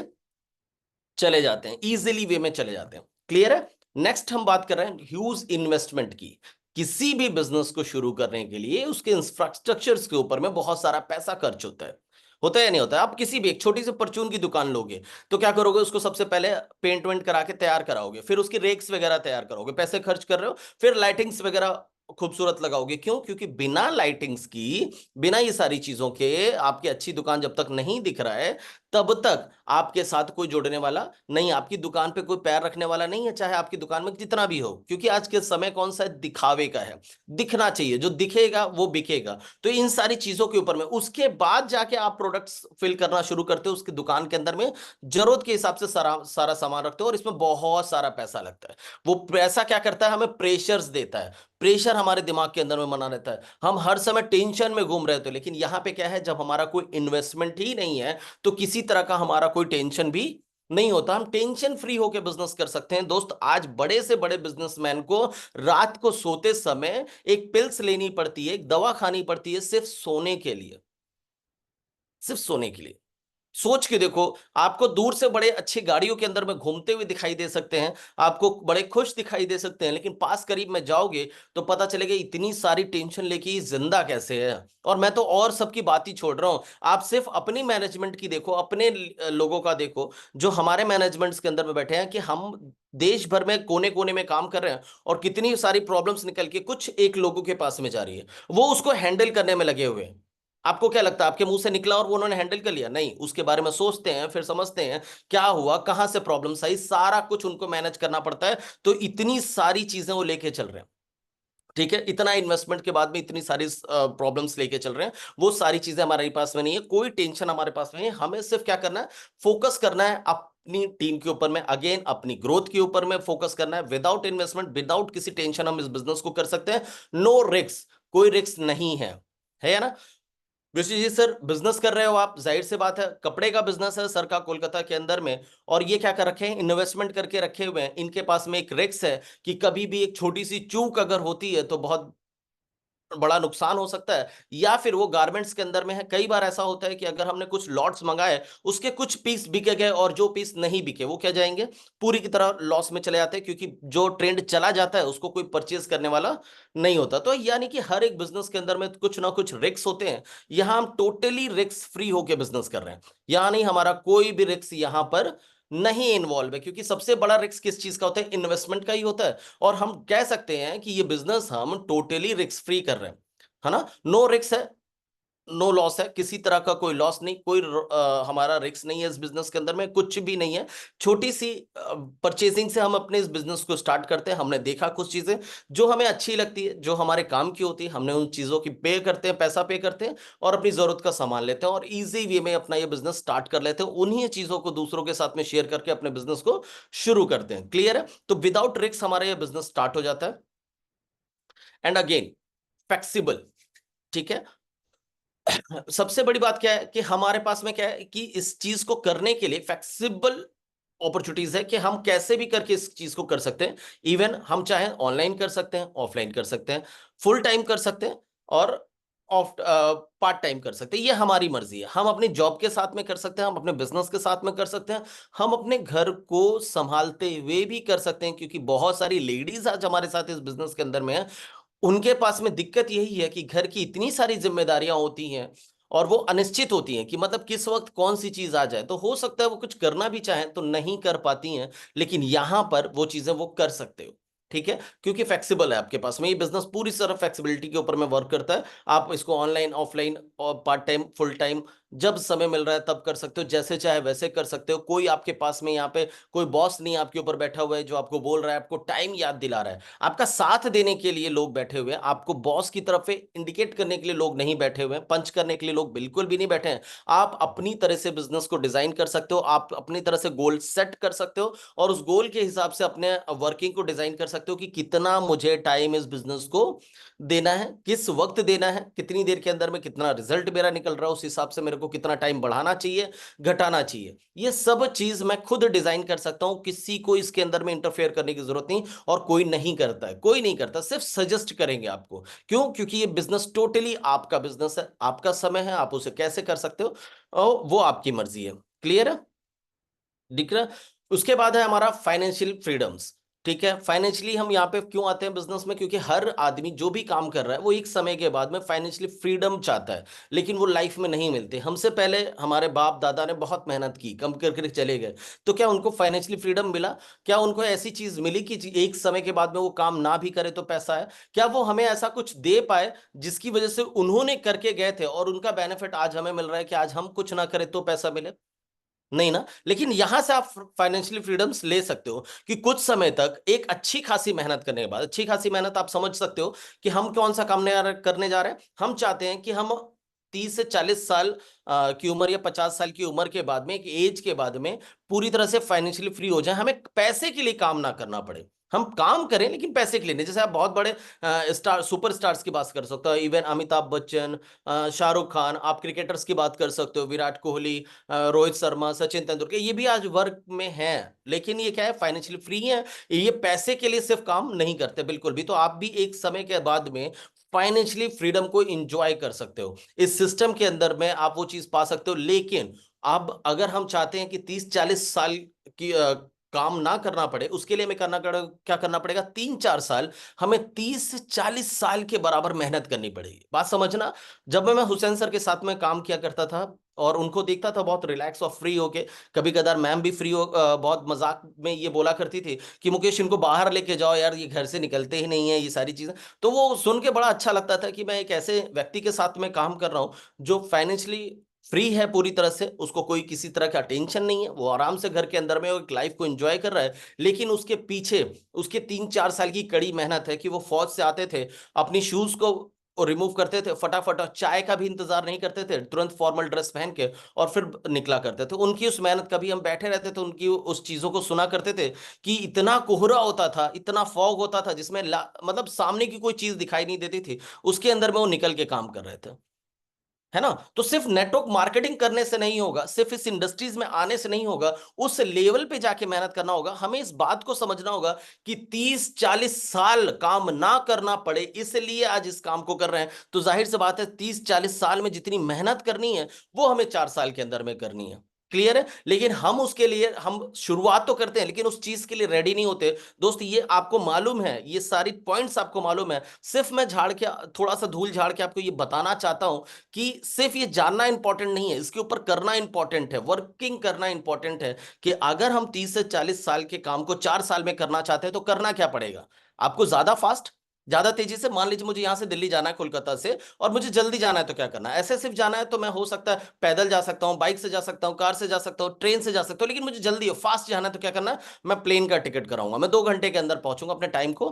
चले जाते हैं, इजीली वे में चले जाते हैं। क्लियर है? नेक्स्ट हम बात कर रहे हैं ह्यूज इन्वेस्टमेंट की। किसी भी बिजनेस को शुरू करने के लिए उसके इंफ्रास्ट्रक्चर्स के ऊपर में बहुत सारा पैसा खर्च होता है या नहीं होता है? आप किसी भी एक छोटी सी परचून की दुकान लोगे तो क्या करोगे, उसको सबसे पहले पेंट वेंट करा के तैयार कराओगे, फिर उसकी रेक्स वगैरह तैयार करोगे, पैसे खर्च कर रहे हो, फिर लाइटिंग्स वगैरह खूबसूरत लगाओगे। क्यों? क्योंकि बिना लाइटिंग्स की, बिना ये सारी चीजों के आपकी अच्छी दुकान जब तक नहीं दिख रहा है, तब तक आपके साथ कोई जुड़ने वाला नहीं, आपकी दुकान पे कोई पैर रखने वाला नहीं है, चाहे आपकी दुकान में जितना भी हो। क्योंकि आज के समय कौन सा है? दिखावे का है। दिखना चाहिए, जो दिखेगा वो बिकेगा। तो इन सारी चीजों के ऊपर में उसके बाद जाके आप प्रोडक्ट्स फिल करना शुरू करते हो उसकी दुकान के अंदर में, जरूरत के हिसाब से सारा सारा सामान रखते हो, और इसमें बहुत सारा पैसा लगता है। वो पैसा क्या करता है? हमें प्रेशर्स देता है। प्रेशर हमारे दिमाग के अंदर में बना रहता है, हम हर समय टेंशन में घूम रहे होते हैं। लेकिन यहां पे क्या है? जब हमारा कोई इन्वेस्टमेंट ही नहीं है, तो किसी तरह का हमारा कोई टेंशन भी नहीं होता। हम टेंशन फ्री होकर बिजनेस कर सकते हैं। दोस्त, आज बड़े से बड़े बिजनेसमैन को रात को सोते समय एक पिल्स लेनी पड़ती है, एक दवा खानी पड़ती है, सिर्फ सोने के लिए, सिर्फ सोने के लिए। सोच के देखो, आपको दूर से बड़े अच्छी गाड़ियों के अंदर में घूमते हुए दिखाई दे सकते हैं, आपको बड़े खुश दिखाई दे सकते हैं, लेकिन पास करीब में जाओगे तो पता चलेगा इतनी सारी टेंशन लेके ये जिंदा कैसे है। और मैं तो और सबकी बात ही छोड़ रहा हूं, आप सिर्फ अपनी मैनेजमेंट की देखो, अपने लोगों का देखो, जो हमारे मैनेजमेंट्स के अंदर में बैठे हैं, कि हम देश भर में कोने कोने में काम कर रहे हैं, और कितनी सारी प्रॉब्लम्स निकल के कुछ एक लोगों के पास में जा रही है, वो उसको हैंडल करने में लगे हुए हैं। आपको क्या लगता है आपके मुंह से निकला और वो उन्होंने हैंडल कर लिया? नहीं, उसके बारे में सोचते हैं, फिर समझते हैं क्या हुआ, कहां से प्रॉब्लम्स आई, सारा कुछ उनको मैनेज करना पड़ता है। तो इतनी सारी चीजें वो लेके चल रहे हैं। ठीक है, इतना इन्वेस्टमेंट के बाद में इतनी सारी प्रॉब्लम्स लेके चल रहे हैं। वो सारी चीजें हमारे पास में नहीं है, कोई टेंशन हमारे पास में नहीं है। हमें सिर्फ क्या करना है? फोकस करना है अपनी टीम के ऊपर में, अगेन अपनी ग्रोथ के ऊपर में फोकस करना है। विदाउट इन्वेस्टमेंट, विदाउट किसी टेंशन हम इस बिजनेस को कर सकते हैं। नो रिस्क, कोई रिस्क नहीं है ना? ऋषि जी, सर बिजनेस कर रहे हो आप, जाहिर सी बात है, कपड़े का बिजनेस है सर का कोलकाता के अंदर में, और ये क्या कर रखे हैं? इन्वेस्टमेंट करके रखे हुए हैं। इनके पास में एक रिस्क है कि कभी भी एक छोटी सी चूक अगर होती है तो बहुत बड़ा नुकसान हो सकता है। या फिर वो गारमेंट्स के अंदर में है, कई बार ऐसा होता है कि अगर हमने कुछ लॉट्स मंगाए, उसके कुछ पीस बिके गए और जो पीस नहीं बिके वो क्या जाएंगे? पूरी की तरह लॉस में चले जाते हैं, क्योंकि जो ट्रेंड चला जाता है उसको कोई परचेज करने वाला नहीं होता। तो यानी कि हर एक बिजनेस के अंदर में कुछ ना कुछ रिस्क होते हैं। यहां हम टोटली रिस्क फ्री होकर बिजनेस कर रहे हैं, यानी हमारा कोई भी रिस्क यहां पर नहीं इन्वॉल्व है। क्योंकि सबसे बड़ा रिस्क किस चीज का होता है? इन्वेस्टमेंट का ही होता है। और हम कह सकते हैं कि ये बिजनेस हम टोटली रिस्क फ्री कर रहे हैं, है ना? नो रिस्क है, नो लॉस है, किसी तरह का कोई लॉस नहीं, कोई हमारा रिस्क नहीं है इस बिजनेस के अंदर में, कुछ भी नहीं है। छोटी सी परचेजिंग से हम अपने इस बिजनेस को स्टार्ट करते हैं। हमने देखा कुछ चीजें जो हमें अच्छी लगती है, जो हमारे काम की होती है, हमने उन चीजों की पे करते हैं, पैसा पे करते हैं, और अपनी जरूरत का सामान लेते हैं, और इजी वे में अपना ये बिजनेस स्टार्ट कर लेते हैं। उन्हीं चीजों को दूसरों के साथ में शेयर करके अपने बिजनेस को शुरू करते हैं। क्लियर है? तो विदाउट रिस्क हमारा ये बिजनेस स्टार्ट हो जाता है। And again, flexible. ठीक है, सबसे बड़ी बात क्या है कि हमारे पास में क्या है कि इस चीज को करने के लिए फ्लेक्सिबल अपॉर्चुनिटीज है, कि हम कैसे भी करके इस चीज को कर सकते हैं। इवन हम चाहे ऑनलाइन कर सकते हैं, ऑफलाइन कर सकते हैं, फुल टाइम कर सकते हैं, और ऑफ पार्ट टाइम कर सकते हैं। ये हमारी मर्जी है। हम अपनी जॉब के साथ में कर सकते हैं, हम अपने बिजनेस के साथ में कर सकते हैं, हम अपने घर को संभालते हुए भी कर सकते हैं। क्योंकि बहुत सारी लेडीज आज हमारे साथ इस बिजनेस के अंदर में है, उनके पास में दिक्कत यही है कि घर की इतनी सारी जिम्मेदारियां होती हैं, और वो अनिश्चित होती हैं कि मतलब किस वक्त कौन सी चीज आ जाए। तो हो सकता है वो कुछ करना भी चाहें तो नहीं कर पाती हैं, लेकिन यहां पर वो चीजें वो कर सकते हो। ठीक है, क्योंकि फ्लेक्सिबल है आपके पास में। ये बिजनेस पूरी तरह फ्लेक्सिबिलिटी के ऊपर में वर्क करता है। आप इसको ऑनलाइन, ऑफलाइन और पार्ट टाइम, फुल टाइम, जब समय मिल रहा है तब कर सकते हो, जैसे चाहे वैसे कर सकते हो। कोई आपके पास में यहाँ पे कोई बॉस नहीं आपके ऊपर बैठा हुआ है जो आपको बोल रहा है, आपको टाइम याद दिला रहा है। आपका साथ देने के लिए लोग बैठे हुए हैं, आपको बॉस की तरफ से इंडिकेट करने के लिए लोग नहीं बैठे हुए हैं, पंच करने के लिए लोग बिल्कुल भी नहीं बैठे हैं। आप अपनी तरह से बिजनेस को डिजाइन कर सकते हो, आप अपनी तरह से गोल सेट कर सकते हो, और उस गोल के हिसाब से अपने वर्किंग को डिजाइन कर सकते हो कि कितना मुझे टाइम इस बिजनेस को देना है, किस वक्त देना है, कितनी देर के अंदर में कितना रिजल्ट मेरा निकल रहा है, उस हिसाब से मेरे को कितना टाइम बढ़ाना चाहिए, घटाना चाहिए। ये सब चीज मैं खुद डिजाइन कर सकता हूं, किसी को इसके अंदर में इंटरफेयर करने की जरूरत नहीं। और कोई नहीं करता है, कोई नहीं करता, सिर्फ सजेस्ट करेंगे आपको। क्यों? क्योंकि ये बिजनेस टोटली आपका बिजनेस है, आपका समय है, आप उसे कैसे कर सकते हो और वो आपकी मर्जी है। क्लियर है? दिख रहा? उसके बाद है हमारा फाइनेंशियल फ्रीडम्स। ठीक है, फाइनेंशियली हम यहाँ पे क्यों आते हैं बिजनेस में? क्योंकि हर आदमी जो भी काम कर रहा है वो एक समय के बाद में फाइनेंशियली फ्रीडम चाहता है, लेकिन वो लाइफ में नहीं मिलते। हमसे पहले हमारे बाप दादा ने बहुत मेहनत की, कम करके चले गए, तो क्या उनको फाइनेंशियली फ्रीडम मिला? क्या उनको ऐसी चीज मिली कि एक समय के बाद में वो काम ना भी करे तो पैसा है? क्या वो हमें ऐसा कुछ दे पाए जिसकी वजह से उन्होंने करके गए थे और उनका बेनिफिट आज हमें मिल रहा है कि आज हम कुछ ना करें तो पैसा मिले? नहीं ना। लेकिन यहां से आप फाइनेंशियली फ्रीडम्स ले सकते हो कि कुछ समय तक एक अच्छी खासी मेहनत करने के बाद, अच्छी खासी मेहनत आप समझ सकते हो कि हम कौन सा काम करने जा रहे हैं। हम चाहते हैं कि हम 30 से 40 साल की उम्र या 50 साल की उम्र के बाद में, एक एज के बाद में पूरी तरह से फाइनेंशियली फ्री हो जाए, हमें पैसे के लिए काम ना करना पड़े। हम काम करें लेकिन पैसे के लिए नहीं। जैसे आप बहुत बड़े स्टार सुपर स्टार्स की बात कर सकते हो, इवन अमिताभ बच्चन, शाहरुख खान, आप क्रिकेटर्स की बात कर सकते हो, विराट कोहली, रोहित शर्मा, सचिन तेंदुलकर, ये भी आज वर्क में हैं, लेकिन ये क्या है, फाइनेंशियली फ्री है। ये पैसे के लिए सिर्फ काम नहीं करते बिल्कुल भी। तो आप भी एक समय के बाद में फाइनेंशियली फ्रीडम को एंजॉय कर सकते हो, इस सिस्टम के अंदर में आप वो चीज पा सकते हो। लेकिन अब अगर हम चाहते हैं कि 30-40 साल की काम ना करना पड़े, उसके लिए हमें क्या करना पड़ेगा? 3-4 साल, हमें 30 से 40 साल के बराबर मेहनत करनी पड़ेगी। बात समझना। जब मैं हुसैन सर के साथ में काम किया करता था और उनको देखता था बहुत रिलैक्स और फ्री होके, कभी कदार मैम भी फ्री हो बहुत मजाक में ये बोला करती थी कि मुकेश इनको बाहर लेके जाओ यार, ये घर से निकलते ही नहीं है, ये सारी चीजें। तो वो सुन के बड़ा अच्छा लगता था कि मैं एक ऐसे व्यक्ति के साथ में काम कर रहा हूँ जो फाइनेंशियली फ्री है पूरी तरह से, उसको कोई किसी तरह का टेंशन नहीं है, वो आराम से घर के अंदर में एक लाइफ को एंजॉय कर रहा है। लेकिन उसके पीछे उसके 3-4 साल की कड़ी मेहनत है कि वो फौज से आते थे, अपनी शूज को और रिमूव करते थे फटाफट, और चाय का भी इंतजार नहीं करते थे, तुरंत फॉर्मल ड्रेस पहन के और फिर निकला करते थे। उनकी उस मेहनत, कभी हम बैठे रहते थे उनकी उस चीजों को सुना करते थे कि इतना कोहरा होता था, इतना फॉग होता था जिसमें मतलब सामने की कोई चीज दिखाई नहीं देती थी, उसके अंदर में वो निकल के काम कर रहे थे। है ना? तो सिर्फ नेटवर्क मार्केटिंग करने से नहीं होगा, सिर्फ इस इंडस्ट्रीज में आने से नहीं होगा, उस लेवल पे जाके मेहनत करना होगा। हमें इस बात को समझना होगा कि 30-40 साल काम ना करना पड़े, इसलिए आज इस काम को कर रहे हैं। तो जाहिर सी बात है 30-40 साल में जितनी मेहनत करनी है वो हमें 4 साल के अंदर में करनी है। क्लियर है? लेकिन हम उसके लिए हम शुरुआत तो करते हैं लेकिन उस चीज के लिए रेडी नहीं होते। दोस्त, ये आपको मालूम है, ये सारी पॉइंट्स आपको मालूम है, सिर्फ मैं झाड़ के, थोड़ा सा धूल झाड़ के आपको ये बताना चाहता हूं कि सिर्फ ये जानना इंपॉर्टेंट नहीं है, इसके ऊपर करना इंपॉर्टेंट है, वर्किंग करना इंपॉर्टेंट है। कि अगर हम 30 से 40 साल के काम को 4 साल में करना चाहते हैं तो करना क्या पड़ेगा? आपको ज्यादा फास्ट, ज्यादा तेजी से, मान लीजिए मुझे यहां से दिल्ली जाना है कोलकाता से, और मुझे जल्दी जाना है तो क्या करना है? ऐसे सिर्फ जाना है तो मैं हो सकता है पैदल जा सकता हूं, बाइक से जा सकता हूं, कार से जा सकता हूं, ट्रेन से जा सकता हूं। लेकिन मुझे जल्दी हो, फास्ट जाना है तो क्या करना है? मैं प्लेन का टिकट कराऊंगा, मैं 2 घंटे के अंदर पहुंचूंगा, अपने टाइम को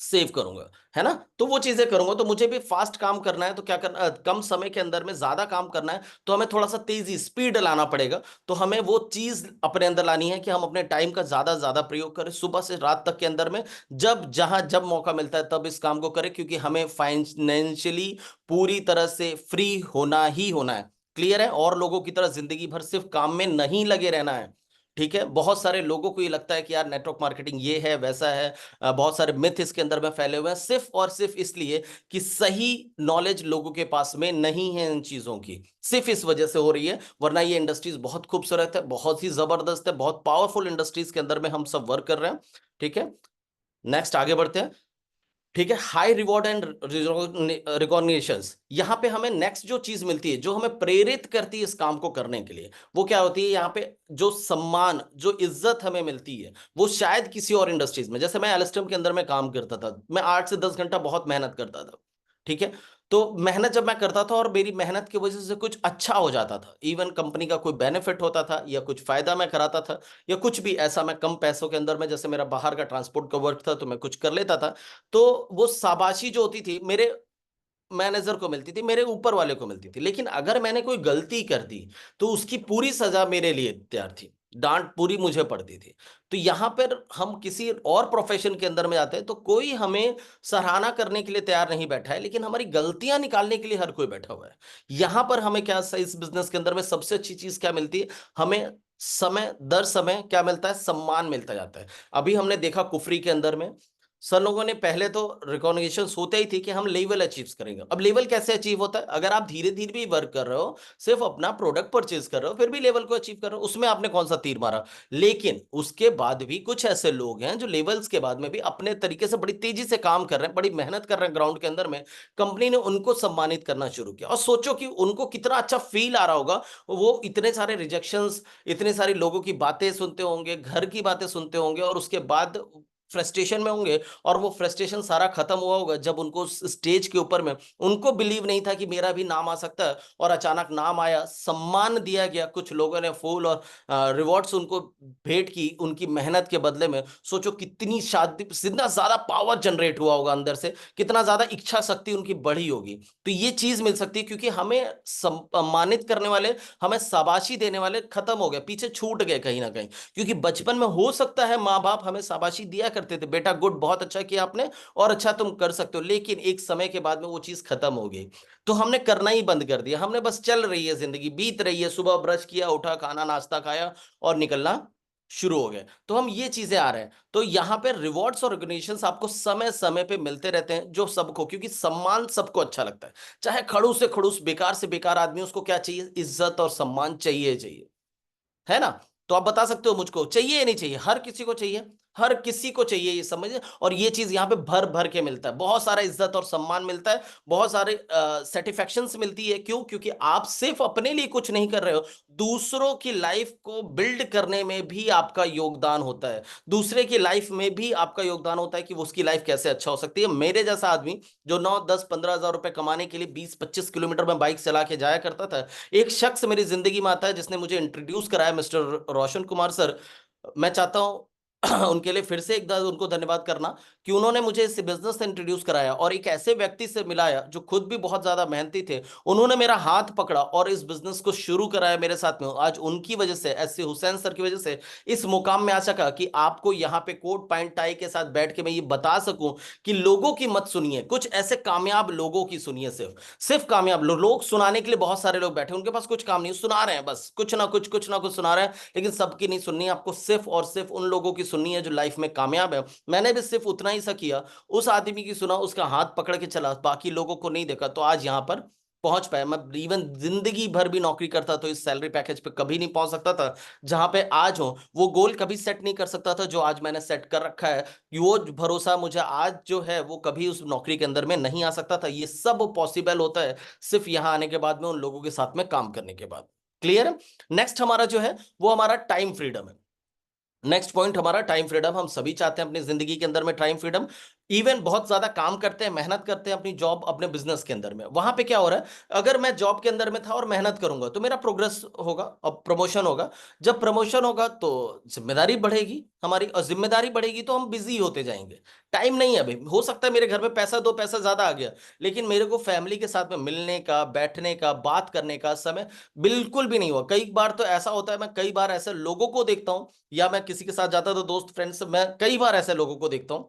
सेव करूंगा। है ना? तो वो चीजें करूंगा। तो मुझे भी फास्ट काम करना है तो क्या करना, कम समय के अंदर में ज्यादा काम करना है तो हमें थोड़ा सा तेजी, स्पीड लाना पड़ेगा। तो हमें वो चीज अपने अंदर लानी है कि हम अपने टाइम का ज्यादा ज्यादा प्रयोग करें, सुबह से रात तक के अंदर में, जब जहां जब मौका मिलता है तब इस काम को करें, क्योंकि हमें फाइनेंशियली पूरी तरह से फ्री होना ही होना है। क्लियर है? और लोगों की तरह जिंदगी भर सिर्फ काम में नहीं लगे रहना है। ठीक है? बहुत सारे लोगों को ये लगता है कि यार नेटवर्क मार्केटिंग ये है वैसा है, बहुत सारे मिथ इसके अंदर में फैले हुए हैं, सिर्फ और सिर्फ इसलिए कि सही नॉलेज लोगों के पास में नहीं है इन चीजों की, सिर्फ इस वजह से हो रही है। वरना ये इंडस्ट्रीज बहुत खूबसूरत है, बहुत ही जबरदस्त है, बहुत पावरफुल इंडस्ट्रीज के अंदर में हम सब वर्क कर रहे हैं। ठीक है, नेक्स्ट आगे बढ़ते हैं। ठीक है, हाई रिवॉर्ड एंड रिकॉग्निशंस, यहां पे हमें नेक्स्ट जो चीज मिलती है जो हमें प्रेरित करती है इस काम को करने के लिए, वो क्या होती है? यहाँ पे जो सम्मान, जो इज्जत हमें मिलती है, वो शायद किसी और इंडस्ट्रीज में, जैसे मैं एल्स्टम के अंदर में काम करता था, मैं 8 से 10 घंटा बहुत मेहनत करता था। ठीक है? तो मेहनत जब मैं करता था और मेरी मेहनत की वजह से कुछ अच्छा हो जाता था, इवन कंपनी का कोई बेनिफिट होता था या कुछ फायदा मैं कराता था, या कुछ भी ऐसा, मैं कम पैसों के अंदर में, जैसे मेरा बाहर का ट्रांसपोर्ट का वर्क था तो मैं कुछ कर लेता था, तो वो शाबाशी जो होती थी मेरे मैनेजर को मिलती थी, मेरे ऊपर वाले को मिलती थी। लेकिन अगर मैंने कोई गलती कर दी तो उसकी पूरी सजा मेरे लिए तैयार थी, डांट पूरी मुझे पड़ती थी। तो यहां पर हम किसी और प्रोफेशन के अंदर में जाते हैं तो कोई हमें सराहना करने के लिए तैयार नहीं बैठा है, लेकिन हमारी गलतियां निकालने के लिए हर कोई बैठा हुआ है। यहां पर हमें क्या, इस बिजनेस के अंदर में सबसे अच्छी चीज क्या मिलती है? हमें समय दर समय क्या मिलता है? सम्मान मिलता जाता है। अभी हमने देखा कुफरी के अंदर में, सर लोगों ने पहले तो रिकॉग्निशन होते ही थी कि हम लेवल अचीव करेंगे। अब लेवल कैसे अचीव होता है? अगर आप धीरे धीरे भी वर्क कर रहे हो, सिर्फ अपना प्रोडक्ट परचेज कर रहे हो, फिर भी लेवल को अचीव कर रहे हो, उसमें आपने कौन सा तीर मारा? लेकिन उसके बाद भी कुछ ऐसे लोग हैं जो लेवल्स के बाद में भी अपने तरीके से बड़ी तेजी से काम कर रहे हैं, बड़ी मेहनत कर रहे हैं ग्राउंड के अंदर में। कंपनी ने उनको सम्मानित करना शुरू किया, और सोचो कि उनको कितना अच्छा फील आ रहा होगा। वो इतने सारे रिजेक्शंस, इतने सारे लोगों की बातें सुनते होंगे, घर की बातें सुनते होंगे, और उसके बाद फ्रस्ट्रेशन में होंगे। और वो फ्रस्ट्रेशन सारा खत्म हुआ होगा जब उनको उस स्टेज के ऊपर में, उनको बिलीव नहीं था कि मेरा भी नाम आ सकता है, और अचानक नाम आया, सम्मान दिया गया, कुछ लोगों ने फूल और रिवॉर्ड्स उनको भेंट की उनकी मेहनत के बदले में। सोचो कितनी शादी, कितना ज्यादा पावर जनरेट हुआ होगा अंदर से, कितना ज्यादा इच्छा शक्ति उनकी बढ़ी होगी। तो ये चीज मिल सकती है, क्योंकि हमें सम्मानित करने वाले, हमें शाबाशी देने वाले खत्म हो गए, पीछे छूट गए कहीं ना कहीं। क्योंकि बचपन में हो सकता है माँ बाप हमें शाबाशी दिया करते थे, बेटा गुड, बहुत अच्छा किया आपने, और अच्छा तुम कर सकते हो। लेकिन एक समय के बाद में वो चीज खत्म हो गई, तो हमने करना ही बंद कर दिया। हमने बस चल रही है जिंदगी, बीत रही है, सुबह ब्रश किया, उठा, खाना नाश्ता खाया और निकलना शुरू हो गए। तो हम ये चीजें आ रहे हैं। तो यहाँ पे रिवॉर्ड्स और रिकॉग्निशंस आपको समय समय पे मिलते रहते हैं, जो सबको, क्योंकि सम्मान सबको अच्छा लगता है। चाहे खड़ूस से खड़ूस, बेकार से बेकार आदमी, उसको क्या चाहिए? इज्जत और सम्मान चाहिए चाहिए, है ना? तो आप बता सकते हो मुझको चाहिए या नहीं चाहिए? हर किसी को चाहिए, हर किसी को चाहिए, ये समझिए। और ये चीज यहाँ पे भर भर के मिलता है, बहुत सारा इज्जत और सम्मान मिलता है, बहुत सारे सेटिस्फेक्शंस मिलती है। क्यों? क्योंकि आप सिर्फ अपने लिए कुछ नहीं कर रहे हो, दूसरों की लाइफ को बिल्ड करने में भी आपका योगदान होता है। दूसरे की लाइफ में भी आपका योगदान होता है कि उसकी लाइफ कैसे अच्छा हो सकती है। मेरे जैसा आदमी जो 9, 10, 15 हज़ार रुपए कमाने के लिए 20, 25 किलोमीटर में बाइक चला के जाया करता था, एक शख्स मेरी जिंदगी में आता है जिसने मुझे इंट्रोड्यूस कराया, मिस्टर रोशन कुमार सर। मैं चाहता हूं उनके लिए फिर से एक बार उनको धन्यवाद करना कि उन्होंने मुझे इस बिजनेस से इंट्रोड्यूस कराया, और एक ऐसे व्यक्ति से मिलाया जो खुद भी बहुत ज्यादा मेहनती थे। उन्होंने मेरा हाथ पकड़ा और इस बिजनेस को शुरू कराया मेरे साथ में। आज उनकी वजह से, एस सी हुसैन सर की वजह से इस मुकाम में आ सका कि आपको यहाँ पे कोट पैंट टाई के साथ बैठ के मैं ये बता सकूं कि लोगों की मत सुनिए, कुछ ऐसे कामयाब लोगों की सुनिए। सिर्फ सिर्फ कामयाब लोग सुनाने के लिए बहुत सारे लोग बैठे हैं, उनके पास कुछ काम नहीं, सुना रहे हैं बस, कुछ ना कुछ सुना रहे हैं। लेकिन सबकी नहीं सुननी, आपको सिर्फ और सिर्फ उन लोगों की सुननी है जो लाइफ में कामयाब है। मैंने भी सिर्फ उतना ही सा किया, उस आदमी की सुना, उसका हाथ पकड़ के चला, बाकी लोगों को नहीं देखा, तो आज यहां पर पहुंच पाया। मैं इवन जिंदगी भर भी नौकरी करता तो इस सैलरी पैकेज पे कभी नहीं पहुंच सकता था जहां पे आज हो। वो गोल कभी सेट नहीं कर सकता था जो आज मैंने सेट कर रखा है। वो भरोसा मुझे आज जो है वो कभी उस नौकरी के अंदर में नहीं आ सकता था। ये सब पॉसिबल होता है सिर्फ यहां आने के बाद में, उन लोगों के साथ में काम करने के बाद। क्लियर है? नेक्स्ट हमारा जो है वो हमारा टाइम फ्रीडम है। नेक्स्ट पॉइंट हमारा टाइम फ्रीडम। हम सभी चाहते हैं अपनी जिंदगी के अंदर में टाइम फ्रीडम। इवन बहुत ज्यादा काम करते हैं, मेहनत करते हैं अपनी जॉब, अपने बिजनेस के अंदर में। वहां पे क्या हो रहा है, अगर मैं जॉब के अंदर में था और मेहनत करूंगा तो मेरा प्रोग्रेस होगा और प्रमोशन होगा। जब प्रमोशन होगा तो जिम्मेदारी बढ़ेगी हमारी, और जिम्मेदारी बढ़ेगी तो हम बिजी होते जाएंगे। टाइम नहीं है अभी। हो सकता है मेरे घर में पैसा, दो पैसा ज्यादा आ गया, लेकिन मेरे को फैमिली के साथ में मिलने का, बैठने का, बात करने का समय बिल्कुल भी नहीं हुआ। कई बार तो ऐसा होता है, मैं कई बार ऐसे लोगों को देखता हूं, या मैं किसी के साथ जाता तो दोस्त फ्रेंड्स, मैं कई बार ऐसे लोगों को देखता हूं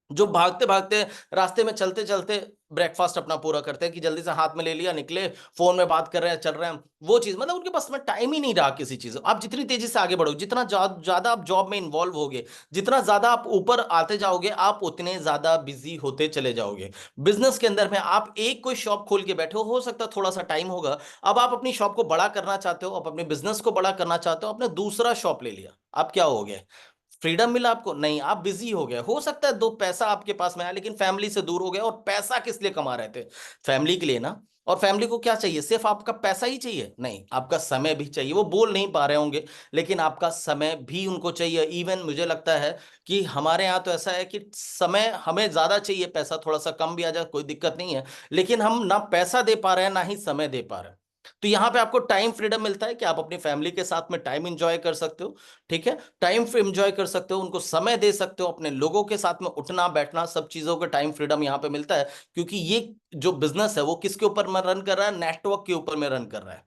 जो भागते भागते, रास्ते में चलते चलते ब्रेकफास्ट अपना पूरा करते हैं कि जल्दी से हाथ में ले लिया, निकले, फोन में बात कर रहे हैं, चल रहे हैं। वो चीज मतलब उनके पास में टाइम ही नहीं रहा किसी चीज। आप जितनी तेजी से आगे बढ़ो, जितना ज्यादा आप जॉब में इन्वॉल्व होगे, जितना ज्यादा आप ऊपर आते जाओगे, आप उतने ज्यादा बिजी होते चले जाओगे। बिजनेस के अंदर में आप एक कोई शॉप खोल के बैठे हो सकता है थोड़ा सा टाइम होगा, अब आप अपनी शॉप को बड़ा करना चाहते हो, आप अपने बिजनेस को बड़ा करना चाहते हो, आपने दूसरा शॉप ले लिया, आप क्या हो गए? फ्रीडम मिला आपको? नहीं, आप बिजी हो गए। हो सकता है दो पैसा आपके पास में आया, लेकिन फैमिली से दूर हो गए। और पैसा किस लिए कमा रहे थे? फैमिली के लिए ना। और फैमिली को क्या चाहिए? सिर्फ आपका पैसा ही चाहिए? नहीं, आपका समय भी चाहिए। वो बोल नहीं पा रहे होंगे, लेकिन आपका समय भी उनको चाहिए। इवन मुझे लगता है कि हमारे यहाँ तो ऐसा है कि समय हमें ज्यादा चाहिए, पैसा थोड़ा सा कम भी आ जाए कोई दिक्कत नहीं है, लेकिन हम ना पैसा दे पा रहे हैं ना ही समय दे पा रहे हैं। तो यहाँ पे आपको टाइम फ्रीडम मिलता है कि आप अपनी फैमिली के साथ में टाइम एंजॉय कर सकते हो। ठीक है, टाइम एंजॉय कर सकते हो, उनको समय दे सकते हो, अपने लोगों के साथ में उठना बैठना, सब चीजों का टाइम फ्रीडम यहाँ पे मिलता है। क्योंकि ये जो बिजनेस है वो किसके ऊपर में रन कर रहा है? नेटवर्क के ऊपर में रन कर रहा है।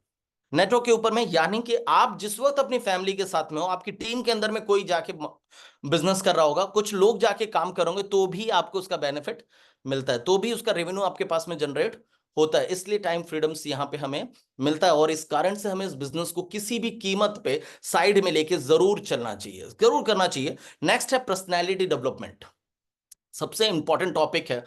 नेटवर्क के ऊपर में, यानी कि आप जिस वक्त अपनी फैमिली के साथ में हो, आपकी टीम के अंदर में कोई जाके बिजनेस कर रहा होगा, कुछ लोग जाके काम करोगे, तो भी आपको उसका बेनिफिट मिलता है, तो भी उसका रेवेन्यू आपके पास में जनरेट होता है। इसलिए टाइम फ्रीडम्स यहाँ पे हमें मिलता है, और इस कारण से हमें इस बिजनेस को किसी भी कीमत पे साइड में लेके जरूर चलना चाहिए, जरूर करना चाहिए। नेक्स्ट है पर्सनैलिटी डेवलपमेंट। सबसे इंपॉर्टेंट टॉपिक है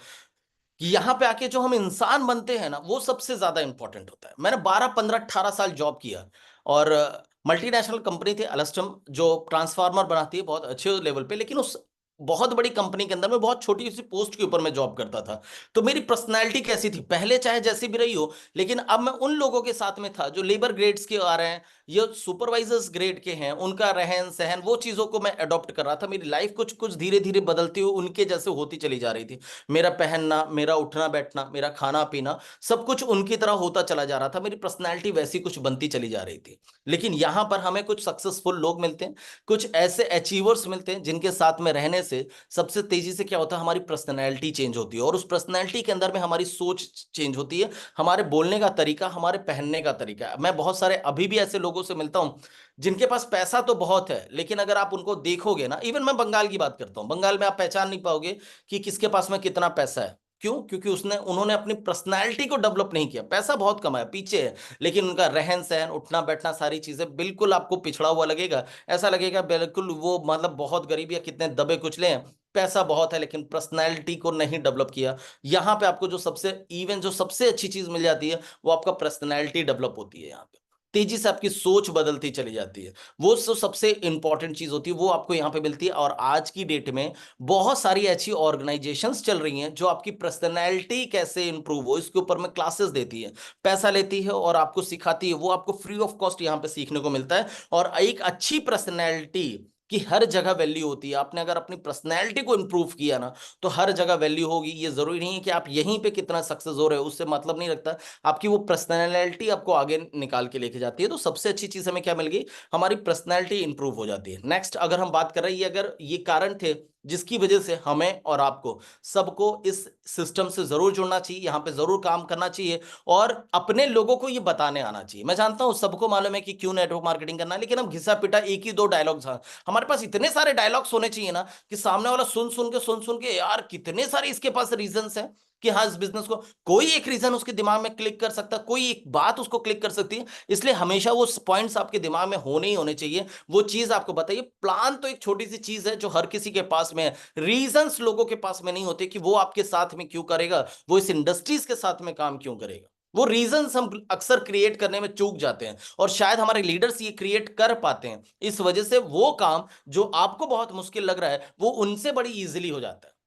कि यहाँ पे आके जो हम इंसान बनते हैं ना, वो सबसे ज्यादा इंपॉर्टेंट होता है। मैंने 12 15 18 साल जॉब किया, और मल्टीनेशनल कंपनी थी अलस्टम, जो ट्रांसफार्मर बनाती है बहुत अच्छे लेवल पे, लेकिन उस बहुत बड़ी कंपनी के अंदर मैं बहुत छोटी सी पोस्ट के ऊपर मैं जॉब करता था। तो मेरी पर्सनैलिटी कैसी थी पहले, चाहे जैसी भी रही हो, लेकिन अब मैं उन लोगों के साथ में था जो लेबर ग्रेड्स के आ रहे हैं, ये सुपरवाइजर्स ग्रेड के हैं, उनका रहन सहन, वो चीजों को मैं अडॉप्ट कर रहा था। मेरी लाइफ कुछ कुछ धीरे धीरे बदलती हुई उनके जैसे होती चली जा रही थी। मेरा पहनना, मेरा उठना बैठना, मेरा खाना पीना, सब कुछ उनकी तरह होता चला जा रहा था। मेरी पर्सनैलिटी वैसी कुछ बनती चली जा रही थी। लेकिन यहां पर हमें कुछ सक्सेसफुल लोग मिलते हैं, कुछ ऐसे अचीवर्स मिलते हैं जिनके साथ में रहने से सबसे तेजी से क्या होता है, हमारी पर्सनैलिटी चेंज होती है, और उस पर्सनैलिटी के अंदर में हमारी सोच चेंज होती है, हमारे बोलने का तरीका, हमारे पहनने का तरीका। मैं बहुत सारे अभी भी ऐसे लोगों से मिलता हूं जिनके पास पैसा तो बहुत है, लेकिन अगर आप उनको देखोगे ना, इवन मैं बंगाल की बात करता हूं, बंगाल में आप पहचान नहीं पाओगे कि किसके पास में कितना पैसा है। क्यों? क्योंकि उसने उन्होंने अपनी पर्सनैलिटी को डेवलप नहीं किया। पैसा बहुत कमाया, पीछे है, लेकिन उनका रहन सहन, उठना बैठना, सारी चीजें बिल्कुल आपको पिछड़ा हुआ लगेगा। ऐसा लगेगा बिल्कुल वो मतलब बहुत गरीब या कितने दबे कुचले हैं, पैसा बहुत है लेकिन पर्सनैलिटी को नहीं डेवलप किया। यहां पे आपको जो सबसे इवन जो सबसे अच्छी चीज मिल जाती है, वो आपका पर्सनैलिटी डेवलप होती है। यहाँ पे तेजी से आपकी सोच बदलती चली जाती है। वो जो सबसे इंपॉर्टेंट चीज होती है वो आपको यहाँ पे मिलती है। और आज की डेट में बहुत सारी ऐसी ऑर्गेनाइजेशंस चल रही हैं जो आपकी पर्सनैलिटी कैसे इंप्रूव हो इसके ऊपर में क्लासेस देती है, पैसा लेती है और आपको सिखाती है। वो आपको फ्री ऑफ कॉस्ट यहाँ पे सीखने को मिलता है। और एक अच्छी पर्सनैलिटी की हर जगह वैल्यू होती है। आपने अगर अपनी पर्सनैलिटी को इंप्रूव किया ना, तो हर जगह वैल्यू होगी। ये जरूरी नहीं है कि आप यहीं पे कितना सक्सेस हो रहे हो, उससे मतलब नहीं रखता। आपकी वो पर्सनैलिटी आपको आगे निकाल के लेके जाती है। तो सबसे अच्छी चीज हमें क्या मिल गई, हमारी पर्सनैलिटी इंप्रूव हो जाती है। नेक्स्ट अगर हम बात कर रहे हैं, अगर ये कारण थे जिसकी वजह से हमें और आपको सबको इस सिस्टम से जरूर जुड़ना चाहिए, यहाँ पे जरूर काम करना चाहिए, और अपने लोगों को ये बताने आना चाहिए। मैं जानता हूँ सबको मालूम है कि क्यों नेटवर्क मार्केटिंग करना है, लेकिन हम घिसा पिटा एक ही दो डायलॉग्स, हमारे पास इतने सारे डायलॉग्स होने चाहिए ना कि सामने वाला सुन सुन के यार कितने सारे इसके पास रीजंस हैं कि हाँ इस बिजनेस को, कोई एक रीजन उसके दिमाग में क्लिक कर सकता, कोई एक बात उसको क्लिक कर सकती है। इसलिए हमेशा वो पॉइंट्स आपके दिमाग में होने ही होने चाहिए। वो चीज आपको बताइए, प्लान तो एक छोटी सी चीज है जो हर किसी के पास में है, रीजंस लोगों के पास में नहीं होते कि वो आपके साथ में क्यों करेगा, वो इस इंडस्ट्रीज के साथ में काम क्यों करेगा। वो रीजंस हम अक्सर क्रिएट करने में चूक जाते हैं, और शायद हमारे लीडर्स ये क्रिएट कर पाते हैं। इस वजह से वो काम जो आपको बहुत मुश्किल लग रहा है, वो उनसे बड़ी इजीली हो जाता है।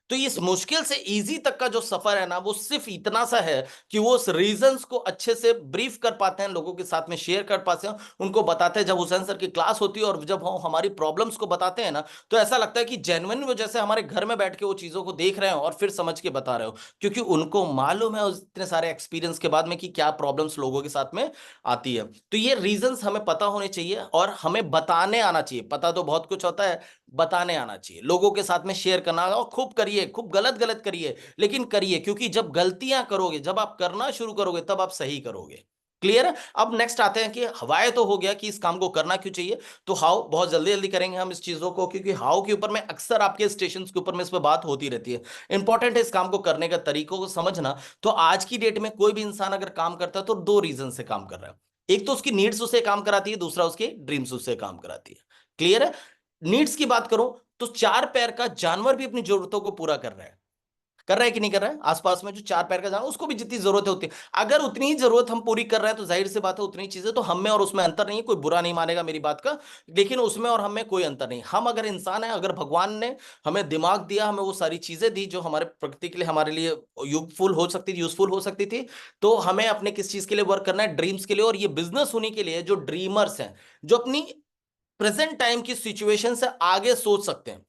तो इस मुश्किल से इजी तक का जो सफर है ना, वो सिर्फ इतना सा है कि वो उस रीजंस को अच्छे से ब्रीफ कर पाते हैं, लोगों के साथ में शेयर कर पाते हैं, उनको बताते हैं। जब हुसैन सर की क्लास होती है और जब हम हमारी प्रॉब्लम्स को बताते हैं ना, तो ऐसा लगता है कि जेन्युइन वो जैसे हमारे घर में बैठ के वो चीजों को देख रहे हो और फिर समझ के बता रहे हो, क्योंकि उनको मालूम है उस इतने सारे एक्सपीरियंस के बाद में कि क्या प्रॉब्लम्स लोगों के साथ में आती है। तो ये रीजंस हमें पता होने चाहिए और हमें बताने आना चाहिए। पता तो बहुत कुछ होता है, बताने आना चाहिए, लोगों के साथ में शेयर करना। और खूब करिए, खूब गलत गलत करिए, लेकिन करिए, क्योंकि जब गलतियां करोगे, जब आप करना शुरू करोगे, तब आप सही करोगे। क्लियर है? अब नेक्स्ट आते हैं कि हवाए तो हो गया कि इस काम को करना क्यों चाहिए, तो हाउ बहुत जल्दी जल्दी करेंगे हम इस चीजों को, क्योंकि हाउ के ऊपर में अक्सर आपके स्टेशन के ऊपर में इस पर बात होती रहती है। इंपॉर्टेंट है इस काम को करने का तरीकों को समझना। तो आज की डेट में कोई भी इंसान अगर काम करता है तो दो रीजन से काम कर रहा है। एक तो उसकी नीड्स उसे काम कराती है, दूसरा उसके ड्रीम्स उसे काम कराती है। क्लियर है? नीड्स की बात करूं तो चार पैर का जानवर भी अपनी जरूरतों को पूरा कर रहा है कि नहीं कर रहा है? आसपास में जो चार पैर का जानवर, उसको भी जितनी जरूरत होती है, अगर उतनी ही जरूरत हम पूरी कर रहे हैं, तो जाहिर सी बात है उतनी चीजें तो हम में और उसमें अंतर नहीं है। कोई बुरा नहीं मानेगा मेरी बात का, लेकिन उसमें और हम में कोई अंतर नहीं। हम अगर इंसान है, अगर भगवान ने हमें दिमाग दिया, हमें वो सारी चीजें दी जो हमारे प्रकृति के लिए, हमारे लिए यूजफुल हो सकती थी, यूजफुल हो सकती थी, तो हमें अपने किस चीज के लिए वर्क करना है? ड्रीम्स के लिए। और ये बिजनेस उन्हीं के लिए जो ड्रीमर्स हैं, जो अपनी प्रेजेंट टाइम की सिचुएशन से आगे सोच सकते हैं।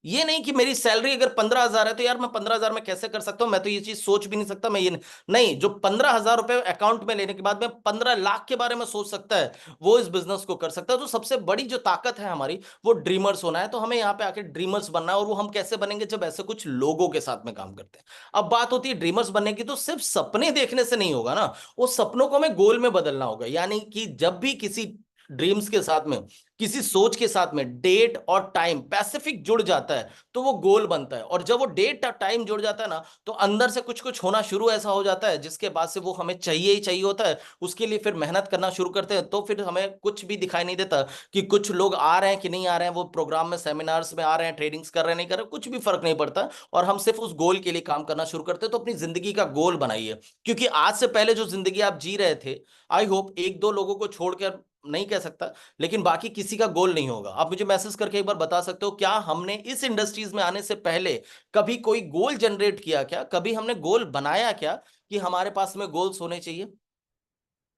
ये नहीं कि मेरी सैलरी अगर 15,000 है तो यार मैं 15,000 में कैसे कर सकता हूं, मैं तो ये चीज सोच भी नहीं सकता, मैं ये नहीं, जो 15,000 रुपए अकाउंट में लेने के बाद में 15 लाख के बारे में सोच सकता है, वो इस बिजनेस को कर सकता है। तो सबसे बड़ी जो ताकत है हमारी, वो ड्रीमर्स होना है। तो हमें यहाँ पे आके ड्रीमर्स बनना है। और वो हम कैसे बनेंगे? जब ऐसे कुछ लोगों के साथ में काम करते हैं। अब बात होती है ड्रीमर्स बनने की, तो सिर्फ सपने देखने से नहीं होगा ना, वो सपनों को हमें गोल में बदलना होगा। यानी कि जब भी किसी ड्रीम्स के साथ में, किसी सोच के साथ में डेट और टाइम पैसिफिक जुड़ जाता है तो वो गोल बनता है। और जब वो डेट और टाइम जुड़ जाता है ना, तो अंदर से कुछ कुछ होना शुरू ऐसा हो जाता है जिसके बाद से वो हमें चाहिए ही चाहिए होता है। उसके लिए फिर मेहनत करना शुरू करते हैं, तो फिर हमें कुछ भी दिखाई नहीं देता कि कुछ लोग आ रहे हैं कि नहीं आ रहे हैं, वो प्रोग्राम में सेमिनार्स में आ रहे हैं, ट्रेडिंग्स कर रहे हैं नहीं कर रहे, कुछ भी फर्क नहीं पड़ता। और हम सिर्फ उस गोल के लिए काम करना शुरू करते हैं। तो अपनी जिंदगी का गोल बनाइए, क्योंकि आज से पहले जो जिंदगी आप जी रहे थे, आई होप एक दो लोगों को छोड़कर, नहीं कह सकता, लेकिन बाकी किसी का गोल नहीं होगा। आप मुझे मैसेज करके एक बार बता सकते हो, क्या हमने इस इंडस्ट्रीज में आने से पहले कभी कोई गोल जनरेट किया क्या, कभी हमने गोल बनाया क्या कि हमारे पास में गोल्स होने चाहिए?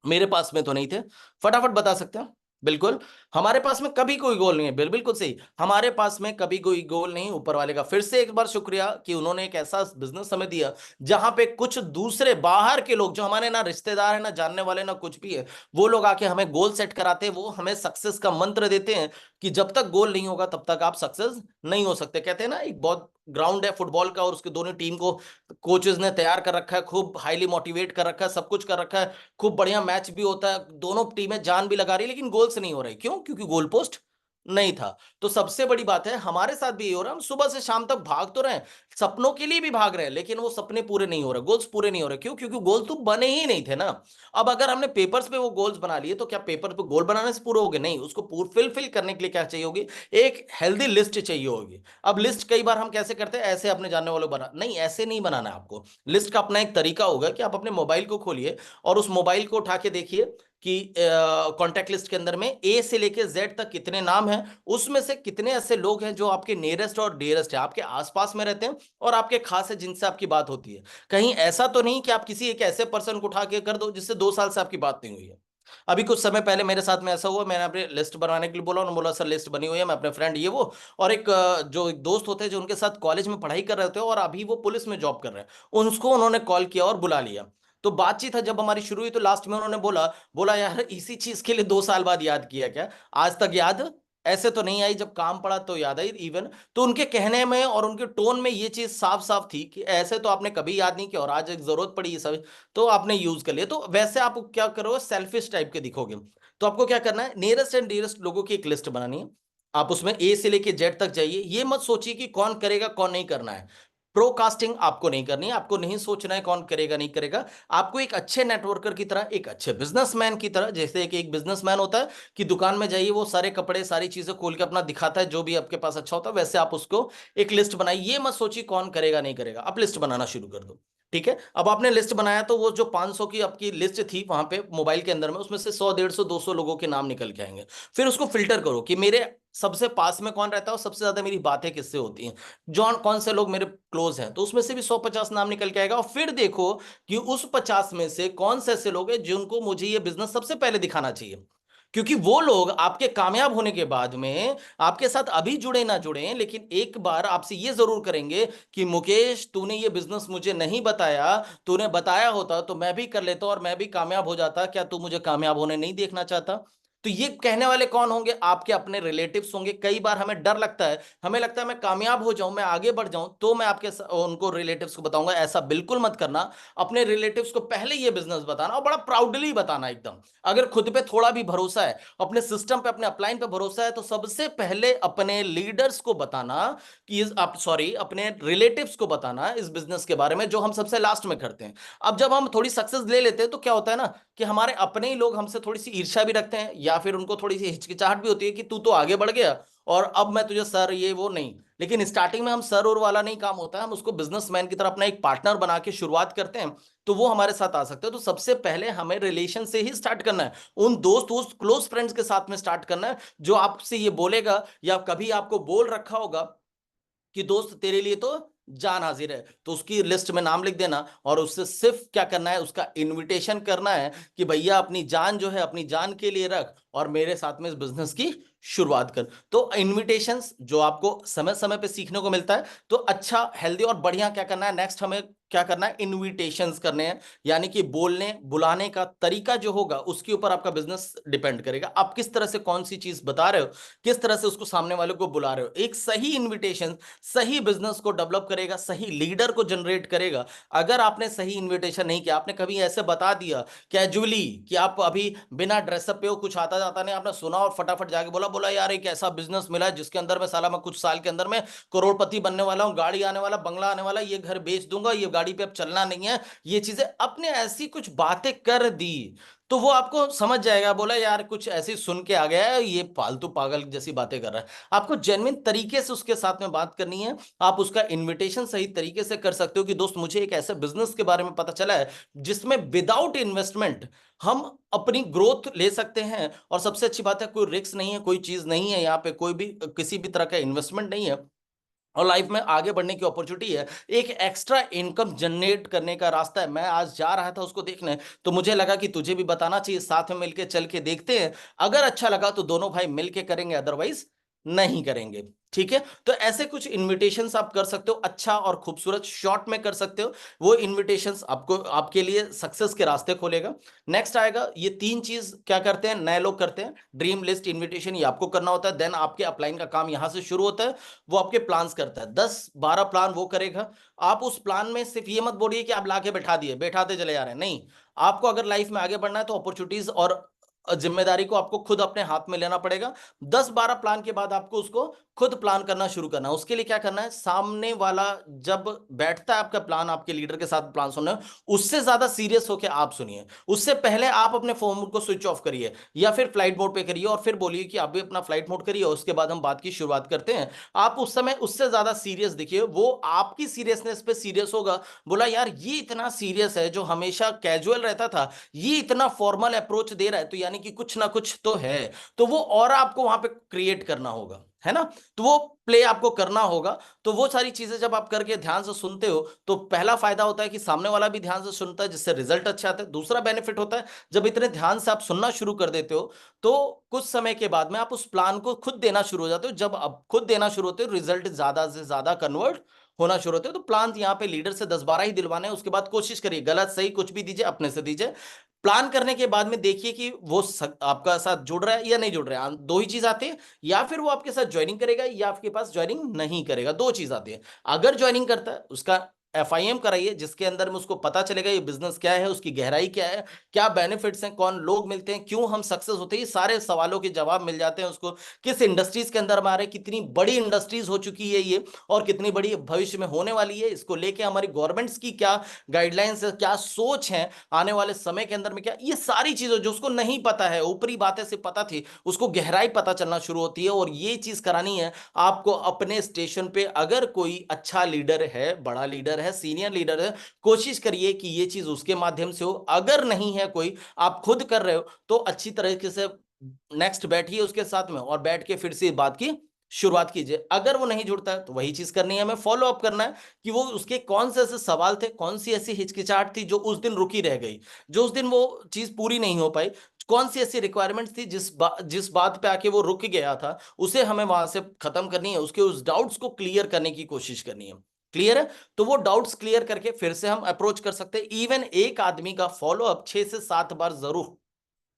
मेरे पास में तो नहीं थे। फटाफट बता सकते हैं। बिल्कुल, हमारे पास में कभी कोई गोल नहीं है। बिल्कुल सही, हमारे पास में कभी कोई गोल नहीं। ऊपर वाले का फिर से एक बार शुक्रिया कि उन्होंने एक ऐसा बिजनेस हमें दिया जहां पे कुछ दूसरे बाहर के लोग, जो हमारे ना रिश्तेदार है ना जानने वाले ना कुछ भी है, वो लोग आके हमें गोल सेट कराते हैं, वो हमें सक्सेस का मंत्र देते हैं कि जब तक गोल नहीं होगा तब तक आप सक्सेस नहीं हो सकते। कहते हैं ना, एक बहुत ग्राउंड है फुटबॉल का और उसके दोनों टीम को कोचेस ने तैयार कर रखा है, खूब हाईली मोटिवेट कर रखा है, सब कुछ कर रखा है, खूब बढ़िया मैच भी होता है, दोनों टीमें जान भी लगा रही है, लेकिन गोल्स नहीं हो रही। क्यों? क्योंकि गोल पोस्ट नहीं था। तो सबसे बड़ी बात है, हमारे साथ भी ये हो रहा है, हम सुबह से शाम तक भाग तो रहे हैं, सपनों के लिए भी भाग रहे हैं, लेकिन वो सपने पूरे नहीं हो रहे, गोल्स पूरे नहीं हो रहे। क्यों? क्योंकि गोल तो बने ही नहीं थे ना। अब अगर हमने पेपर्स पे वो गोल्स बना लिए, तो क्या पेपर पे गोल बनाने से पूरे हो गए? नहीं, उसको फुलफिल करने के लिए क्या चाहिए होगी? एक हेल्दी लिस्ट चाहिए होगी। अब लिस्ट कई बार हम कैसे करते हैं, ऐसे अपने जानने वालों बना, नहीं ऐसे नहीं बनाना है आपको। लिस्ट का अपना एक तरीका होगा कि आप अपने मोबाइल को खोलिए और उस मोबाइल को उठा के देखिए कि कॉन्टैक्ट लिस्ट के अंदर में ए से लेके जेड तक कितने नाम हैं, उसमें से कितने ऐसे लोग हैं जो आपके नियरेस्ट और डियरेस्ट है, आपके आसपास में रहते हैं और आपके खास है, जिनसे आपकी बात होती है। कहीं ऐसा तो नहीं कि आप किसी एक ऐसे पर्सन को उठा के कर दो जिससे 2 साल से आपकी बात नहीं हुई है। अभी कुछ समय पहले मेरे साथ में ऐसा हुआ, मैंने अपने लिस्ट बनाने के लिए बोला, उन्होंने बोला सर लिस्ट बनी हुई है, मैं अपने फ्रेंड ये वो और एक जो एक दोस्त होते हैं जो उनके साथ कॉलेज में पढ़ाई कर रहे थे और अभी वो पुलिस में जॉब कर रहे हैं, उनको उन्होंने कॉल किया और बुला लिया। तो बातचीत है जब हमारी शुरू हुई, तो लास्ट में उन्होंने बोला बोला यार इसी चीज के लिए 2 साल बाद याद किया क्या? आज तक याद ऐसे तो नहीं आई, जब काम पड़ा तो याद आई इवन। तो उनके कहने में और उनके टोन में ये चीज साफ साफ थी कि ऐसे तो आपने कभी याद नहीं किया और आज एक जरूरत पड़ी ये सब तो आपने यूज कर लिया। तो वैसे आप क्या करोगे, सेल्फिश टाइप के दिखोगे। तो आपको क्या करना है, नियरेस्ट एंड डियरेस्ट लोगों की एक लिस्ट बनानी है। आप उसमें ए से लेके जेड तक जाइए, ये मत सोचिए कि कौन करेगा कौन नहीं करना है। प्रोकास्टिंग आपको नहीं करनी है, आपको नहीं सोचना है कौन करेगा नहीं करेगा। आपको एक अच्छे नेटवर्कर की तरह, एक अच्छे बिजनेसमैन की तरह, जैसे कि एक बिजनेसमैन होता है कि दुकान में जाइए वो सारे कपड़े सारी चीजें खोल के अपना दिखाता है जो भी आपके पास अच्छा होता है, वैसे आप उसको एक लिस्ट बनाइए। ये मत सोचिए कौन करेगा नहीं करेगा, आप लिस्ट बनाना शुरू कर दो। ठीक है, अब आपने लिस्ट बनाया तो वो जो 500 की आपकी लिस्ट थी वहां पे मोबाइल के अंदर में, उसमें से 100 150 200 लोगों के नाम निकल के आएंगे। फिर उसको फिल्टर करो कि मेरे सबसे पास में कौन रहता है और सबसे ज्यादा मेरी बातें किससे होती हैं, जॉन कौन से लोग मेरे क्लोज हैं, तो उसमें से भी 150 नाम निकल के आएगा। और फिर देखो कि उस 50 में से कौन से ऐसे लोग हैं जिनको मुझे ये बिजनेस सबसे पहले दिखाना चाहिए। क्योंकि वो लोग आपके कामयाब होने के बाद में आपके साथ अभी जुड़े ना जुड़े, लेकिन एक बार आपसे ये जरूर करेंगे कि मुकेश तूने ये बिजनेस मुझे नहीं बताया, तूने बताया होता तो मैं भी कर लेता और मैं भी कामयाब हो जाता, क्या तू मुझे कामयाब होने नहीं देखना चाहता? तो ये कहने वाले कौन होंगे? आपके अपने रिलेटिव्स होंगे। कई बार हमें डर लगता है, हमें लगता है मैं कामयाब हो जाऊं, मैं आगे बढ़ जाऊं तो मैं उनको रिलेटिव्स को बताऊंगा। ऐसा बिल्कुल मत करना। अपने रिलेटिव्स को पहले ये बिजनेस बताना और बड़ा प्राउडली बताना एकदम। अगर खुद पे थोड़ा भी भरोसा है, अपने सिस्टम पे अपने अपलाइन पे भरोसा है, तो सबसे पहले अपने लीडर्स को बताना कि आप सॉरी अपने रिलेटिव्स को बताना इस बिजनेस के बारे में, जो हम सबसे लास्ट में करते हैं। अब जब हम थोड़ी सक्सेस ले लेते हैं तो क्या होता है ना कि हमारे अपने ही लोग हमसे थोड़ी सी ईर्ष्या भी रखते हैं, या फिर उनको थोड़ी सी हिचकिचाहट भी होती है कि तू तो आगे बढ़ गया और अब मैं तुझे सर ये वो नहीं। लेकिन स्टार्टिंग में हम सर और वाला नहीं काम होता है, हम उसको बिजनेसमैन की तरह अपना एक पार्टनर बना के शुरुआत करते हैं, तो वो हमारे साथ आ सकते हैं। तो सबसे पहले हमें रिलेशन से ही स्टार्ट करना है, उन दोस्त दोस्त क्लोज फ्रेंड्स के साथ में स्टार्ट करना है, जो आपसे ये बोलेगा या कभी आपको बोल रखा होगा कि दोस्त तेरे लिए तो जान हाजिर है, तो उसकी लिस्ट में नाम लिख देना और उससे सिर्फ क्या करना है, उसका इनविटेशन करना है कि भैया अपनी जान जो है अपनी जान के लिए रख और मेरे साथ में इस बिजनेस की शुरुआत कर। तो इनविटेशंस जो आपको समय समय पे सीखने को मिलता है, तो अच्छा हेल्दी और बढ़िया क्या करना है नेक्स्ट हमें क्या करना है, इनविटेशंस करने हैं, यानी कि बोलने बुलाने का तरीका जो होगा उसके ऊपर आपका बिजनेस डिपेंड करेगा। आप किस तरह से कौन सी चीज बता रहे हो, किस तरह से उसको सामने वाले को बुला रहे हो। एक सही इनविटेशन सही बिजनेस को डेवलप करेगा, सही लीडर को जनरेट करेगा। अगर आपने सही इनविटेशन नहीं किया, आपने कभी ऐसे बता दिया कैजुअली कि आप अभी बिना ड्रेसअप पे हो, कुछ आता जाता नहीं, आपने सुना और फटाफट जाके बोला बोला यार एक ऐसा बिजनेस मिला है जिसके अंदर मैं साला मैं कुछ साल के अंदर में करोड़पति बनने वाला हूं, गाड़ी आने वाला, बंगला आने वाला, ये घर बेच दूंगा, ये गाड़ी पे अब चलना नहीं है, ये चीजें अपने ऐसी कुछ बातें कर दी, तो वो आपको समझ जाएगा, बोला यार कुछ ऐसी सुन के आ गया है, ये फालतू पागल जैसी बातें कर रहा है। आपको जेन्युइन तरीके से उसके साथ में बात करनी है। आप उसका इनविटेशन सही तरीके से कर सकते हो कि दोस्त मुझे एक ऐसे बिजनेस के बारे में पता चला है जिसमें विदाउट इन्वेस्टमेंट हम अपनी ग्रोथ ले सकते हैं, और सबसे अच्छी बात है कोई रिस्क नहीं है, कोई चीज नहीं है यहाँ पे, कोई भी किसी भी तरह का इन्वेस्टमेंट नहीं है, और लाइफ में आगे बढ़ने की अपॉर्चुनिटी है, एक एक्स्ट्रा इनकम जनरेट करने का रास्ता है। मैं आज जा रहा था उसको देखने, तो मुझे लगा कि तुझे भी बताना चाहिए, साथ में मिलके चल के देखते हैं, अगर अच्छा लगा तो दोनों भाई मिलके करेंगे, अदरवाइज नहीं करेंगे। ठीक है, तो ऐसे कुछ इनविटेशंस आप कर सकते हो, अच्छा और खूबसूरत शॉर्ट में कर सकते हो। वो इनविटेशंस आपको आपके लिए सक्सेस के रास्ते खोलेगा। नेक्स्ट आएगा, ये तीन चीज क्या करते हैं नए लोग करते हैं, ड्रीम लिस्ट, इनविटेशन, ये आपको करना होता है। देन आपके अपलाइन का काम यहां से शुरू होता है, वो आपके प्लान्स करता है, 10-12 प्लान वो करेगा। आप उस प्लान में सिर्फ ये मत बोलिए कि आप लाके बैठा दिए, बैठाते चले जा रहे हैं, नहीं। आपको अगर लाइफ में आगे बढ़ना है तो अपॉर्चुनिटीज और जिम्मेदारी को आपको खुद अपने हाथ में लेना पड़ेगा। 10-12 प्लान के बाद आपको उसको खुद प्लान करना शुरू करना है। उसके लिए क्या करना है, सामने वाला जब बैठता है आपका प्लान, आपके लीडर के साथ प्लान सुनना, उससे ज्यादा सीरियस होकर आप सुनिए। उससे पहले आप अपने फोन को स्विच ऑफ करिए या फिर फ्लाइट मोड पे करिए, और फिर बोलिए कि आप भी अपना फ्लाइट मोड करिए, उसके बाद हम बात की शुरुआत करते हैं। आप उस समय उससे ज्यादा सीरियस दिखिए, वो आपकी सीरियसनेस पे सीरियस होगा। बोला यार ये इतना सीरियस है, जो हमेशा कैजुअल रहता था ये इतना फॉर्मल अप्रोच दे रहा है, तो यानी कि कुछ ना कुछ तो है। तो वो और आपको वहां पे क्रिएट करना होगा, है ना, तो वो प्ले आपको करना होगा। तो वो सारी चीजें जब आप करके ध्यान से सुनते हो, तो पहला फायदा होता है कि सामने वाला भी ध्यान से सुनता है, जिससे रिजल्ट अच्छा आता है। दूसरा बेनिफिट होता है, जब इतने ध्यान से आप सुनना शुरू कर देते हो, तो कुछ समय के बाद में आप उस प्लान को खुद देना शुरू हो जाते हो। जब आप खुद देना शुरू होते हो, रिजल्ट ज्यादा से ज्यादा कन्वर्ट होना शुरू होते हो। तो प्लान यहाँ पे लीडर से 10-12 ही दिलवाने हैं, उसके बाद कोशिश करिए गलत सही कुछ भी दीजिए, अपने से दीजिए। प्लान करने के बाद में देखिए कि वो आपका साथ जुड़ रहा है या नहीं जुड़ रहा है। दो ही चीज आती है, या फिर वो आपके साथ ज्वाइनिंग करेगा या आपके पास ज्वाइनिंग नहीं करेगा, दो चीज आती है। अगर ज्वाइनिंग करता है, उसका FIM कराइए, जिसके अंदर में उसको पता चलेगा ये बिजनेस क्या है, उसकी गहराई क्या है, क्या बेनिफिट्स हैं, कौन लोग मिलते हैं, क्यों हम सक्सेस होते हैं, ये सारे सवालों के जवाब मिल जाते हैं उसको। किस इंडस्ट्रीज के अंदर हमारे, कितनी बड़ी इंडस्ट्रीज हो चुकी है ये, और कितनी बड़ी भविष्य में होने वाली है, इसको लेके हमारी गवर्नमेंट्स की क्या गाइडलाइंस है, क्या सोच है, आने वाले समय के अंदर में क्या, ये सारी चीजें जो उसको नहीं पता है, ऊपरी बातें से पता थी, उसको गहराई पता चलना शुरू होती है। और ये चीज करानी है आपको अपने स्टेशन पे। अगर कोई अच्छा लीडर है, बड़ा लीडर है, सीनियर लीडर है, कोशिश करिए कि ये चीज उसके माध्यम से हो। अगर नहीं है कोई, आप खुद कर रहे हो, तो अच्छी तरीके से नेक्स्ट बैठिए उसके साथ में, और बैठ के फिर से बात की शुरुआत कीजिए। अगर वो नहीं जुड़ता है तो वही चीज करनी है, हमें फॉलो अप करना है कि वो उसके कौन से ऐसे सवाल थे, कौन सी ऐसी हिचकिचाहट थी जो उस दिन रुकी रह गई, जो उस दिन वो चीज पूरी नहीं हो पाई, कौन सी ऐसी रिक्वायरमेंट्स थी जिस बात पे आके वो रुक गया था, उसे हमें वहां से खत्म करनी है, उसके उस डाउट्स को क्लियर करने की कोशिश करनी है। क्लियर है, तो वो डाउट्स क्लियर करके फिर से हम अप्रोच कर सकते हैं। इवन एक आदमी का फॉलो अप 6 से 7 बार जरूर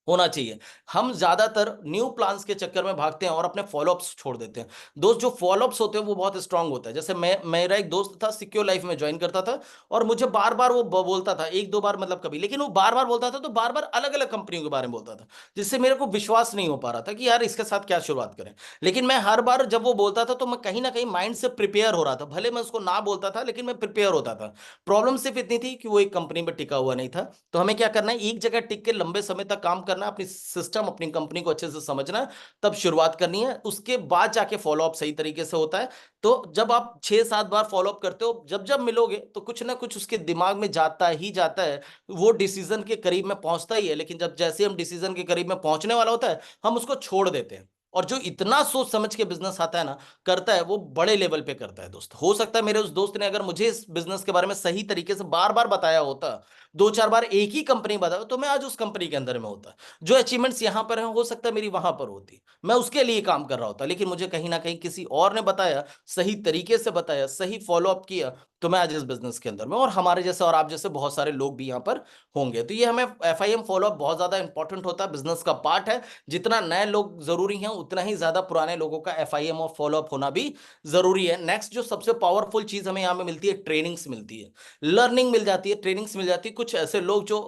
होना चाहिए। हम ज्यादातर न्यू प्लान्स के चक्कर में भागते हैं और अपने फॉलोअप्स छोड़ देते हैं। दोस्त, जो फॉलोअप्स होते हैं वो बहुत स्ट्रांग होता है। जैसे मेरा एक दोस्त था, सिक्योर लाइफ में ज्वाइन करता था, और मुझे बार बार वो बोलता था, एक दो बार मतलब कभी, लेकिन वो बार बार बोलता था, तो बार बार अलग अलग कंपनियों के बारे में बोलता था, जिससे मेरे को विश्वास नहीं हो पा रहा था कि यार इसके साथ क्या शुरुआत करें। लेकिन मैं हर बार जब वो बोलता था, तो मैं कहीं ना कहीं माइंड से प्रिपेयर हो रहा था, भले मैं उसको ना बोलता था, लेकिन मैं प्रिपेयर होता था। प्रॉब्लम सिर्फ इतनी थी कि वो एक कंपनी में टिका हुआ नहीं था। तो हमें क्या करना है, एक जगह टिक के लंबे समय तक काम करना है, अपनी सिस्टम अपनी कंपनी को अच्छे से समझना है, तब शुरुआत करनी है, उसके बाद जाके फॉलोअप सही तरीके से होता है। तो जब आप 6-7 बार फॉलोअप करते हो, जब जब मिलोगे, तो कुछ ना कुछ उसके दिमाग में जाता ही जाता है, वो डिसीजन के करीब में पहुंचता ही है। लेकिन जब जैसे हम डिसीजन के करीब में पहुंचने वाला होता है, हम उसको छोड़ देते हैं। और जो इतना सोच समझ के बिजनेस आता है ना, करता है, वो बड़े लेवल पे करता है। दोस्त, हो सकता है मेरे उस दोस्त ने अगर मुझे इस बिजनेस के बारे में सही तरीके से बार बार बताया होता, 2-4 बार एक ही कंपनी बताया, तो मैं आज उस कंपनी के अंदर में होता। जो अचीवमेंट्स यहां पर हैं, हो सकता है मेरी वहां पर होती, मैं उसके लिए काम कर रहा होता। लेकिन मुझे कहीं ना कहीं किसी और ने बताया, सही तरीके से बताया, सही फॉलो अप किया, तो मैं आज इस बिजनेस के अंदर में, और हमारे जैसे और आप जैसे बहुत सारे लोग भी यहाँ पर होंगे। तो ये हमें FIM फॉलोअप बहुत ज्यादा इंपॉर्टेंट होता है, बिजनेस का पार्ट है। जितना नए लोग जरूरी हैं उतना ही ज्यादा पुराने लोगों का FIM और फॉलोअप होना भी जरूरी है। नेक्स्ट जो सबसे पावरफुल चीज हमें यहाँ में मिलती है, ट्रेनिंग्स मिलती है, लर्निंग मिल जाती है, ट्रेनिंग्स मिल जाती है। कुछ ऐसे लोग जो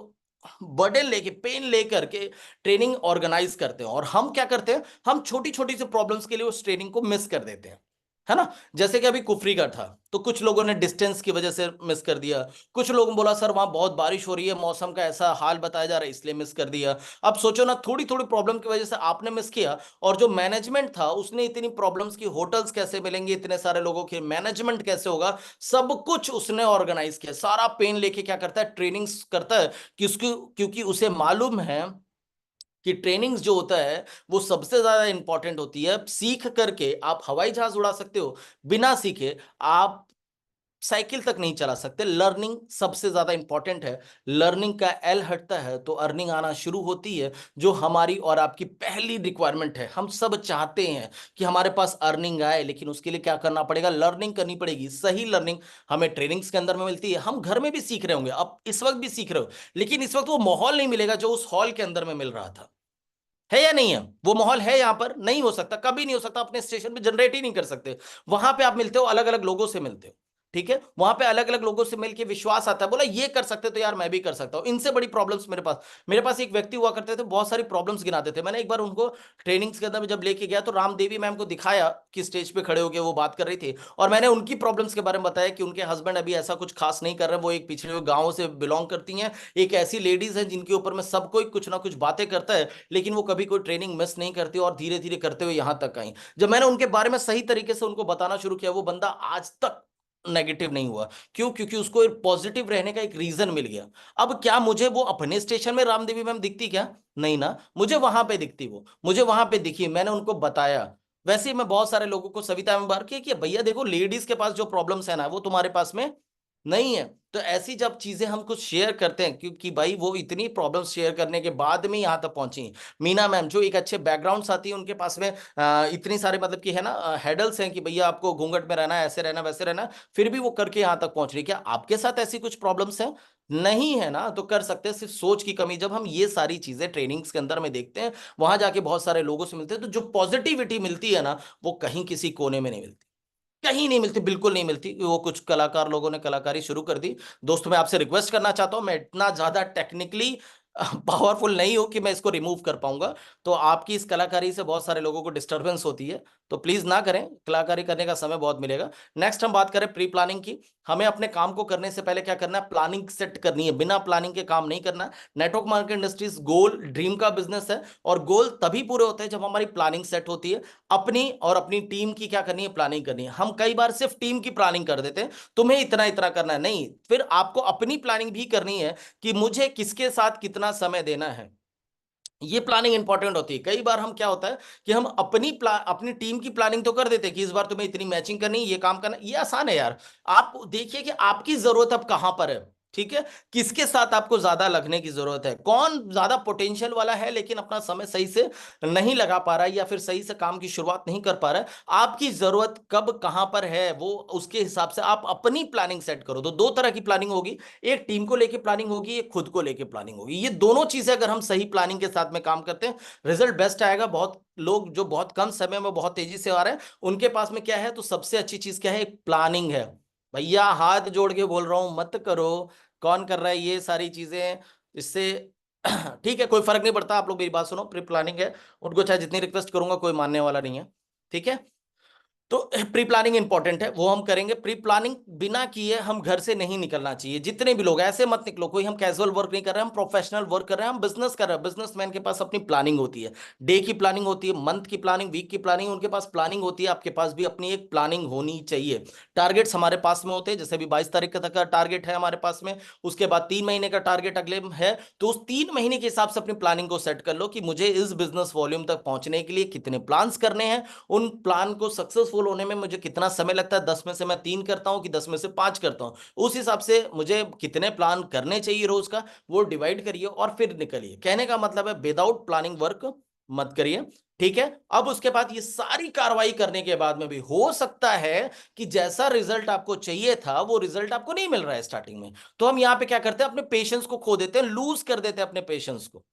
बर्डन लेके, पेन लेकर के ट्रेनिंग ऑर्गेनाइज करते हैं, और हम क्या करते हैं, हम छोटी छोटी सी प्रॉब्लम्स के लिए उस ट्रेनिंग को मिस कर देते हैं, है ना। जैसे कि अभी कुफरी का था, तो कुछ लोगों ने डिस्टेंस की वजह से मिस कर दिया, कुछ लोगों ने बोला सर वहां बहुत बारिश हो रही है, मौसम का ऐसा हाल बताया जा रहा है इसलिए मिस कर दिया। अब सोचो ना, थोड़ी थोड़ी प्रॉब्लम की वजह से आपने मिस किया, और जो मैनेजमेंट था उसने इतनी प्रॉब्लम्स की, होटल्स कैसे मिलेंगे इतने सारे लोगों के, मैनेजमेंट कैसे होगा, सब कुछ उसने ऑर्गेनाइज किया, सारा पेन लेके क्या करता है, ट्रेनिंग्स करता है। क्योंकि उसे मालूम है कि ट्रेनिंग्स जो होता है वो सबसे ज्यादा इंपॉर्टेंट होती है। सीख करके आप हवाई जहाज उड़ा सकते हो, बिना सीखे आप साइकिल तक नहीं चला सकते। लर्निंग सबसे ज्यादा इंपॉर्टेंट है। लर्निंग का एल हटता है तो अर्निंग आना शुरू होती है, जो हमारी और आपकी पहली रिक्वायरमेंट है। हम सब चाहते हैं कि हमारे पास अर्निंग आए, लेकिन उसके लिए क्या करना पड़ेगा, लर्निंग करनी पड़ेगी। सही लर्निंग हमें ट्रेनिंग्स के अंदर में मिलती है। हम घर में भी सीख रहे होंगे, अब इस वक्त भी सीख रहे हो, लेकिन इस वक्त वो माहौल नहीं मिलेगा जो उस हॉल के अंदर में मिल रहा था। है या नहीं है? वो माहौल है यहां पर, नहीं हो सकता, कभी नहीं हो सकता, अपने स्टेशन पे जनरेट ही नहीं कर सकते। वहां पे आप मिलते हो, अलग अलग लोगों से मिलते हो, ठीक है, वहां पे अलग अलग लोगों से मिलके विश्वास आता है, बोला ये कर सकते तो यार मैं भी कर सकता हूं। इनसे बड़ी प्रॉब्लम्स मेरे पास एक व्यक्ति हुआ करते थे, बहुत सारी प्रॉब्लम्स गिनाते थे। मैंने एक बार उनको ट्रेनिंग्स के अंदर में जब लेके गया, तो राम देवी मैम को दिखाया कि स्टेज पे खड़े होकर वो बात कर रही थी, और मैंने उनकी प्रॉब्लम्स के बारे में बताया कि उनके हस्बैंड अभी ऐसा कुछ खास नहीं कर रहे, वो एक पिछड़े हुए गांव से बिलोंग करती हैं, एक ऐसी लेडीज है जिनके ऊपर में सब कोई कुछ ना कुछ बातें करता है, लेकिन वो कभी कोई ट्रेनिंग मिस नहीं करती, और धीरे धीरे करते हुए यहां तक आई। जब मैंने उनके बारे में सही तरीके से उनको बताना शुरू किया, वो बंदा आज तक नेगेटिव नहीं हुआ। क्यों? क्योंकि उसको एक पॉजिटिव रहने का एक रीजन मिल गया। अब क्या मुझे वो अपने स्टेशन में रामदेवी मैम दिखती क्या? नहीं ना, मुझे वहां पे दिखती, वो मुझे वहां पे दिखी, मैंने उनको बताया। वैसे ही मैं बहुत सारे लोगों को सविता में बार किया कि भैया देखो, लेडीज के पास जो प्रॉब्लम्स है ना, वो तुम्हारे पास में नहीं है। तो ऐसी जब चीजें हम कुछ शेयर करते हैं, क्योंकि भाई वो इतनी प्रॉब्लम्स शेयर करने के बाद में यहाँ तक पहुंची हैं। मीना मैम जो एक अच्छे बैकग्राउंड से आती है, उनके पास में इतनी सारे मतलब कि है ना हेडल्स हैं कि भैया आपको घूंघट में रहना है, ऐसे रहना, वैसे रहना, फिर भी वो करके यहाँ तक पहुंच रही है। क्या आपके साथ ऐसी कुछ प्रॉब्लम्स हैं? नहीं है ना, तो कर सकते हैं, सिर्फ सोच की कमी। जब हम ये सारी चीजें ट्रेनिंग्स के अंदर में देखते हैं, वहां जाके बहुत सारे लोगों से मिलते हैं, तो जो पॉजिटिविटी मिलती है ना, वो कहीं किसी कोने में नहीं मिलती, कहीं नहीं मिलती, बिल्कुल नहीं मिलती। वो कुछ कलाकार लोगों ने कलाकारी शुरू कर दी। दोस्तों मैं आपसे रिक्वेस्ट करना चाहता हूं, मैं इतना ज्यादा टेक्निकली पावरफुल नहीं हूं कि मैं इसको रिमूव कर पाऊंगा। तो आपकी इस कलाकारी से बहुत सारे लोगों को डिस्टरबेंस होती है, तो प्लीज ना करें, कलाकारी करने का समय बहुत मिलेगा। नेक्स्ट हम बात करें प्री प्लानिंग की। हमें अपने काम को करने से पहले क्या करना है, प्लानिंग सेट करनी है। बिना प्लानिंग के काम नहीं करना। नेटवर्क मार्केट इंडस्ट्रीज गोल ड्रीम का बिजनेस है, और गोल तभी पूरे होते हैं जब हमारी प्लानिंग सेट होती है। अपनी और अपनी टीम की क्या करनी है, प्लानिंग करनी है। हम कई बार सिर्फ टीम की प्लानिंग कर देते हैं, तुम्हें इतना इतना करना है, नहीं, फिर आपको अपनी प्लानिंग भी करनी है कि मुझे किसके साथ कितना समय देना है। ये प्लानिंग इंपॉर्टेंट होती है। कई बार हम क्या होता है कि हम अपनी टीम की प्लानिंग तो कर देते हैं कि इस बार तुम्हें इतनी मैचिंग करनी, ये काम करना, ये आसान है यार। आप देखिए कि आपकी जरूरत अब कहां पर है, ठीक है, किसके साथ आपको ज्यादा लगने की जरूरत है, कौन ज्यादा पोटेंशियल वाला है लेकिन अपना समय सही से नहीं लगा पा रहा है, या फिर सही से काम की शुरुआत नहीं कर पा रहा है। आपकी जरूरत कब कहां पर है, वो उसके हिसाब से आप अपनी प्लानिंग सेट करो। तो दो तरह की प्लानिंग होगी, एक टीम को लेके प्लानिंग होगी, एक खुद को लेके प्लानिंग होगी। ये दोनों चीजें अगर हम सही प्लानिंग के साथ में काम करते हैं, रिजल्ट बेस्ट आएगा। बहुत लोग जो बहुत कम समय में बहुत तेजी से आ रहे हैं, उनके पास में क्या है, तो सबसे अच्छी चीज क्या है, एक प्लानिंग है। भैया हाथ जोड़ के बोल रहा हूं, मत करो। कौन कर रहा है ये सारी चीजें, इससे ठीक है, कोई फर्क नहीं पड़ता। आप लोग मेरी बात सुनो, प्री प्लानिंग है, उनको चाहे जितनी रिक्वेस्ट करूंगा कोई मानने वाला नहीं है, ठीक है। तो प्री प्लानिंग इंपॉर्टेंट है, वो हम करेंगे। प्री प्लानिंग बिना किए हम घर से नहीं निकलना चाहिए। जितने भी लोग ऐसे मत निकलो, कोई हम कैजुअल वर्क नहीं कर रहे हैं, हम प्रोफेशनल वर्क कर रहे हैं, हम बिजनेस कर रहे हैं। बिजनेसमैन के पास अपनी प्लानिंग होती है, डे की प्लानिंग होती है, मंथ की प्लानिंग, वीक की प्लानिंग, उनके पास प्लानिंग होती है। आपके पास भी अपनी एक प्लानिंग होनी चाहिए। टारगेट्स हमारे पास में होते हैं, जैसे अभी 22 तारीख तक का टारगेट है हमारे पास में, उसके बाद 3 महीने का टारगेट अगले है। तो उस 3 महीने के हिसाब से अपनी प्लानिंग को सेट कर लो कि मुझे इस बिजनेस वॉल्यूम तक पहुंचने के लिए कितने प्लान्स करने हैं, उन प्लान को सक्सेसफुल होने में मुझे कितना समय लगता है, 10 में से मैं 3 करता हूं कि 10 में से 5 करता हूं, उस हिसाब से मुझे कितने प्लान करने चाहिए रोज का, वो डिवाइड करिए और फिर निकलिए। कहने का मतलब है विदाउट प्लानिंग वर्क मत करिए। ठीक है। अब उसके बाद ये सारी कार्रवाई करने के बाद में भी हो सकता है कि जैसा रिजल्ट आपको चाहिए था वो रिजल्ट आपको नहीं मिल रहा है स्टार्टिंग में, तो हम यहां पे क्या करते हैं, अपने पेशेंस को खो देते हैं, लूज कर देते हैं अपने पेशेंस को।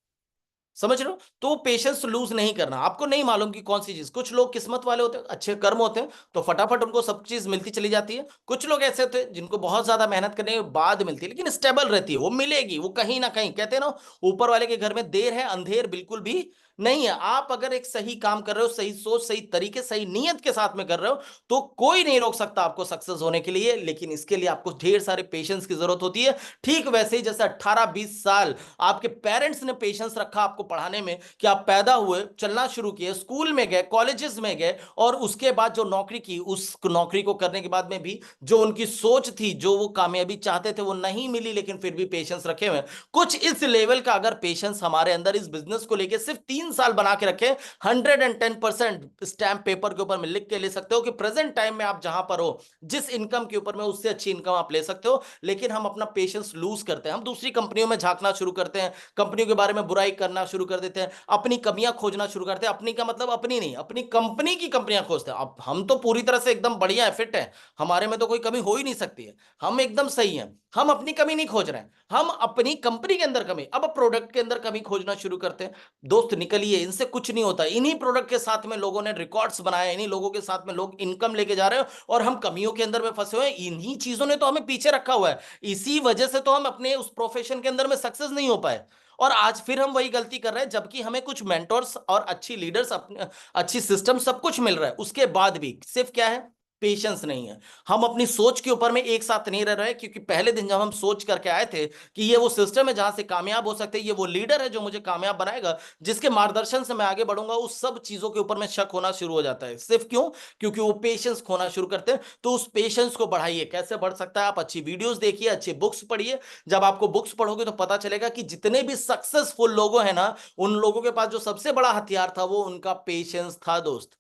समझ रहे हो? तो पेशेंस लूज नहीं करना। आपको नहीं मालूम कि कौन सी चीज, कुछ लोग किस्मत वाले होते हैं, अच्छे कर्म होते हैं, तो फटाफट उनको सब चीज मिलती चली जाती है। कुछ लोग ऐसे होते हैं जिनको बहुत ज्यादा मेहनत करने के बाद मिलती है, लेकिन स्टेबल रहती है, वो मिलेगी, वो कहीं ना कहीं, कहते हैं ना, ऊपर वाले के घर में देर है अंधेर बिल्कुल भी नहीं है। आप अगर एक सही काम कर रहे हो, सही सोच, सही तरीके, सही नियत के साथ में कर रहे हो, तो कोई नहीं रोक सकता आपको सक्सेस होने के लिए। लेकिन इसके लिए आपको ढेर सारे पेशेंस की जरूरत होती है। ठीक वैसे ही जैसे 18-20 साल आपके पेरेंट्स ने पेशेंस रखा आपको पढ़ाने में, कि आप पैदा हुए, चलना शुरू किए, स्कूल में गए, कॉलेजेस में गए, और उसके बाद जो नौकरी की, उस नौकरी को करने के बाद में भी जो उनकी सोच थी, जो वो कामयाबी चाहते थे, वो नहीं मिली, लेकिन फिर भी पेशेंस रखे हुए। कुछ इस लेवल का अगर पेशेंस हमारे अंदर इस बिजनेस को लेके सिर्फ 3 साल बना के रखे, 110% स्टैंप पेपर के ऊपर में लिख के ले सकते हो कि प्रेजेंट टाइम में आप जहां पर हो, जिस इनकम के ऊपर में, उससे अच्छी इनकम आप ले सकते हो। लेकिन हम अपना पेशेंस लूज करते हैं, हम दूसरी कंपनियों में झांकना शुरू करते हैं, कंपनियों के बारे में बुराई करना शुरू कर देते हैं, अपनी कमियां खोजना शुरू करते हैं। अपनी का मतलब अपनी नहीं, अपनी कंपनी की कमियां खोजते हैं। अब हम तो पूरी तरह से एकदम बढ़िया है, फिट है, हमारे में तो कोई कमी हो ही नहीं सकती है, हम एकदम सही हैं। हम अपनी कमी नहीं खोज रहे हैं, हम अपनी कंपनी के अंदर कमी, अब प्रोडक्ट के अंदर कमी खोजना शुरू करते हैं। दोस्त निकलिए, इनसे कुछ नहीं होता। इन्हीं प्रोडक्ट के साथ में लोगों ने रिकॉर्ड्स बनाए, इन्हीं लोगों के साथ में लोग इनकम लेके जा रहे हैं, और हम कमियों के अंदर में फंसे हुए हैं। इन्हीं चीजों ने तो हमें पीछे रखा हुआ है। इसी वजह से तो हम अपने उस प्रोफेशन के अंदर में सक्सेस नहीं हो पाए। और आज फिर हम वही गलती कर रहे हैं, जबकि हमें कुछ मेंटोर्स और अच्छी लीडर्स, अपने अच्छी सिस्टम, सब कुछ मिल रहा है, उसके बाद भी सिर्फ क्या है, पेशेंस नहीं है। हम अपनी सोच के ऊपर में एक साथ नहीं रह रहे, क्योंकि पहले दिन जब हम सोच करके आए थे कि ये वो सिस्टम है जहां से कामयाब हो सकते हैं, ये वो लीडर है जो मुझे कामयाब बनाएगा, जिसके मार्गदर्शन से मैं आगे बढ़ूंगा, उस सब चीजों के ऊपर में शक होना शुरू हो जाता है। सिर्फ क्यों? क्योंकि वो पेशेंस खोना शुरू करते हैं। तो उस पेशेंस को बढ़ाइए। कैसे बढ़ सकता है? आप अच्छी वीडियोस देखिए, अच्छी बुक्स पढ़िए। जब आपको बुक्स पढ़ोगे तो पता चलेगा कि जितने भी सक्सेसफुल लोगों हैं ना, उन लोगों के पास जो सबसे बड़ा हथियार था वो उनका पेशेंस था दोस्त।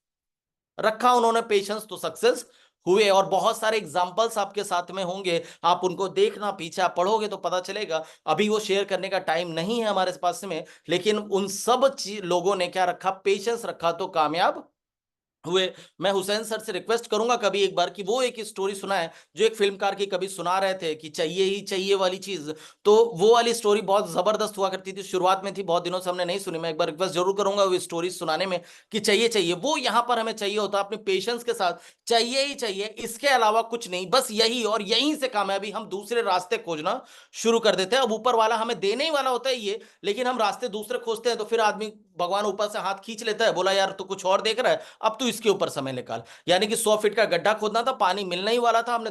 रखा उन्होंने पेशेंस, तो सक्सेस हुए। और बहुत सारे एग्जाम्पल्स आपके साथ में होंगे, आप उनको देखना, पीछे आप पढ़ोगे तो पता चलेगा। अभी वो शेयर करने का टाइम नहीं है हमारे पास में, लेकिन उन सब लोगों ने क्या रखा, पेशेंस रखा, तो कामयाब हुए। मैं हुसैन सर से रिक्वेस्ट करूंगा कभी एक बार कि वो एक स्टोरी सुनाए, जो एक फिल्मकार की कभी सुना रहे थे कि चाहिए ही चाहिए वाली चीज। तो वो वाली स्टोरी बहुत जबरदस्त हुआ करती थी, शुरुआत में थी, बहुत दिनों से हमने नहीं सुनी। मैं एक बार रिक्वेस्ट जरूर करूंगा वो स्टोरी सुनाने में, कि चाहिए चाहिए वो यहाँ पर हमें चाहिए होता, अपने पेशेंस के साथ चाहिए ही चाहिए, इसके अलावा कुछ नहीं, बस यही। और यहीं से कामयाबी, हम दूसरे रास्ते खोजना शुरू कर देते हैं। अब ऊपर वाला हमें देने ही वाला होता है ये, लेकिन हम रास्ते दूसरे खोजते हैं, तो फिर आदमी, भगवान ऊपर से हाथ खींच लेता है, बोला यार तू कुछ और देख रहा है, अब तू इसके ऊपर समय निकाल। यानी कि 100 फीट का गड्ढा खोदना था, पानी मिलने ही वाला था, हमने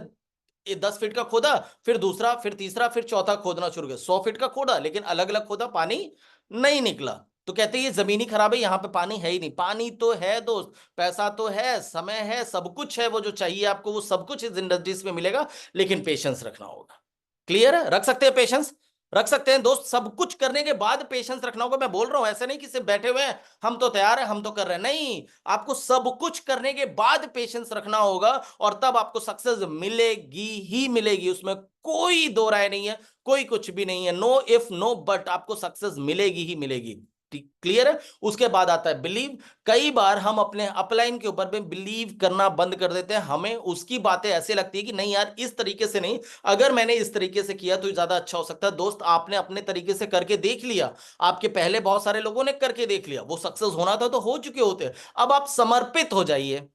ये 10 फीट का खोदा, फिर दूसरा, फिर तीसरा, फिर चौथा खोदना शुरू किया। 100 फीट का खोदा, लेकिन अलग अलग खोदा, पानी नहीं निकला। तो कहते हैं ये जमीनी खराब है, यहाँ पे पानी है ही नहीं। पानी तो है दोस्त, पैसा तो है, समय है, सब कुछ है, वो जो चाहिए आपको वो सब कुछ इस इंडस्ट्रीज में मिलेगा, लेकिन पेशेंस रखना होगा। क्लियर है? रख सकते हैं पेशेंस? रख सकते हैं दोस्त। सब कुछ करने के बाद पेशेंस रखना होगा। मैं बोल रहा हूं ऐसे नहीं कि सिर्फ बैठे हुए हैं, हम तो तैयार हैं, हम तो कर रहे हैं, नहीं। आपको सब कुछ करने के बाद पेशेंस रखना होगा, और तब आपको सक्सेस मिलेगी ही मिलेगी, उसमें कोई दो राय नहीं है, कोई कुछ भी नहीं है, नो इफ नो बट, आपको सक्सेस मिलेगी ही मिलेगी। क्लियर है? उसके बाद आता है बिलीव। कई बार हम अपने अपलाइन के ऊपर में बिलीव करना बंद कर देते हैं, हमें उसकी बातें ऐसे लगती है कि नहीं यार, इस तरीके से नहीं, अगर मैंने इस तरीके से किया तो ज्यादा अच्छा हो सकता है। दोस्त, आपने अपने तरीके से करके देख लिया, आपके पहले बहुत सारे लोगों ने करके देख लिया, वो सक्सेस होना था तो हो चुके होते। अब आप समर्पित हो जाइए,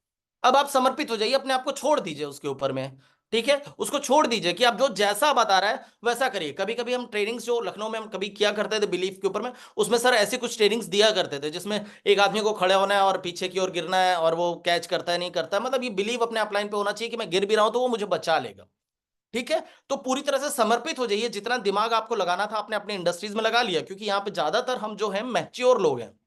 अब आप समर्पित हो जाइए, अपने आप को छोड़ दीजिए उसके ऊपर में। ठीक है, उसको छोड़ दीजिए कि आप जो जैसा बता रहा है वैसा करिए। कभी कभी हम ट्रेनिंग्स जो लखनऊ में हम कभी किया करते थे बिलीफ के ऊपर में, उसमें सर ऐसी कुछ ट्रेनिंग्स दिया करते थे जिसमें एक आदमी को खड़े होना है और पीछे की ओर गिरना है, और वो कैच करता है नहीं करता है, मतलब ये बिलीव अपने अपलाइन पे होना चाहिए कि मैं गिर भी रहा हूं तो वो मुझे बचा लेगा। ठीक है, तो पूरी तरह से समर्पित हो जाइए। जितना दिमाग आपको लगाना था आपने अपने इंडस्ट्रीज में लगा लिया, क्योंकि यहाँ पे ज्यादातर हम जो है मैच्योर लोग हैं,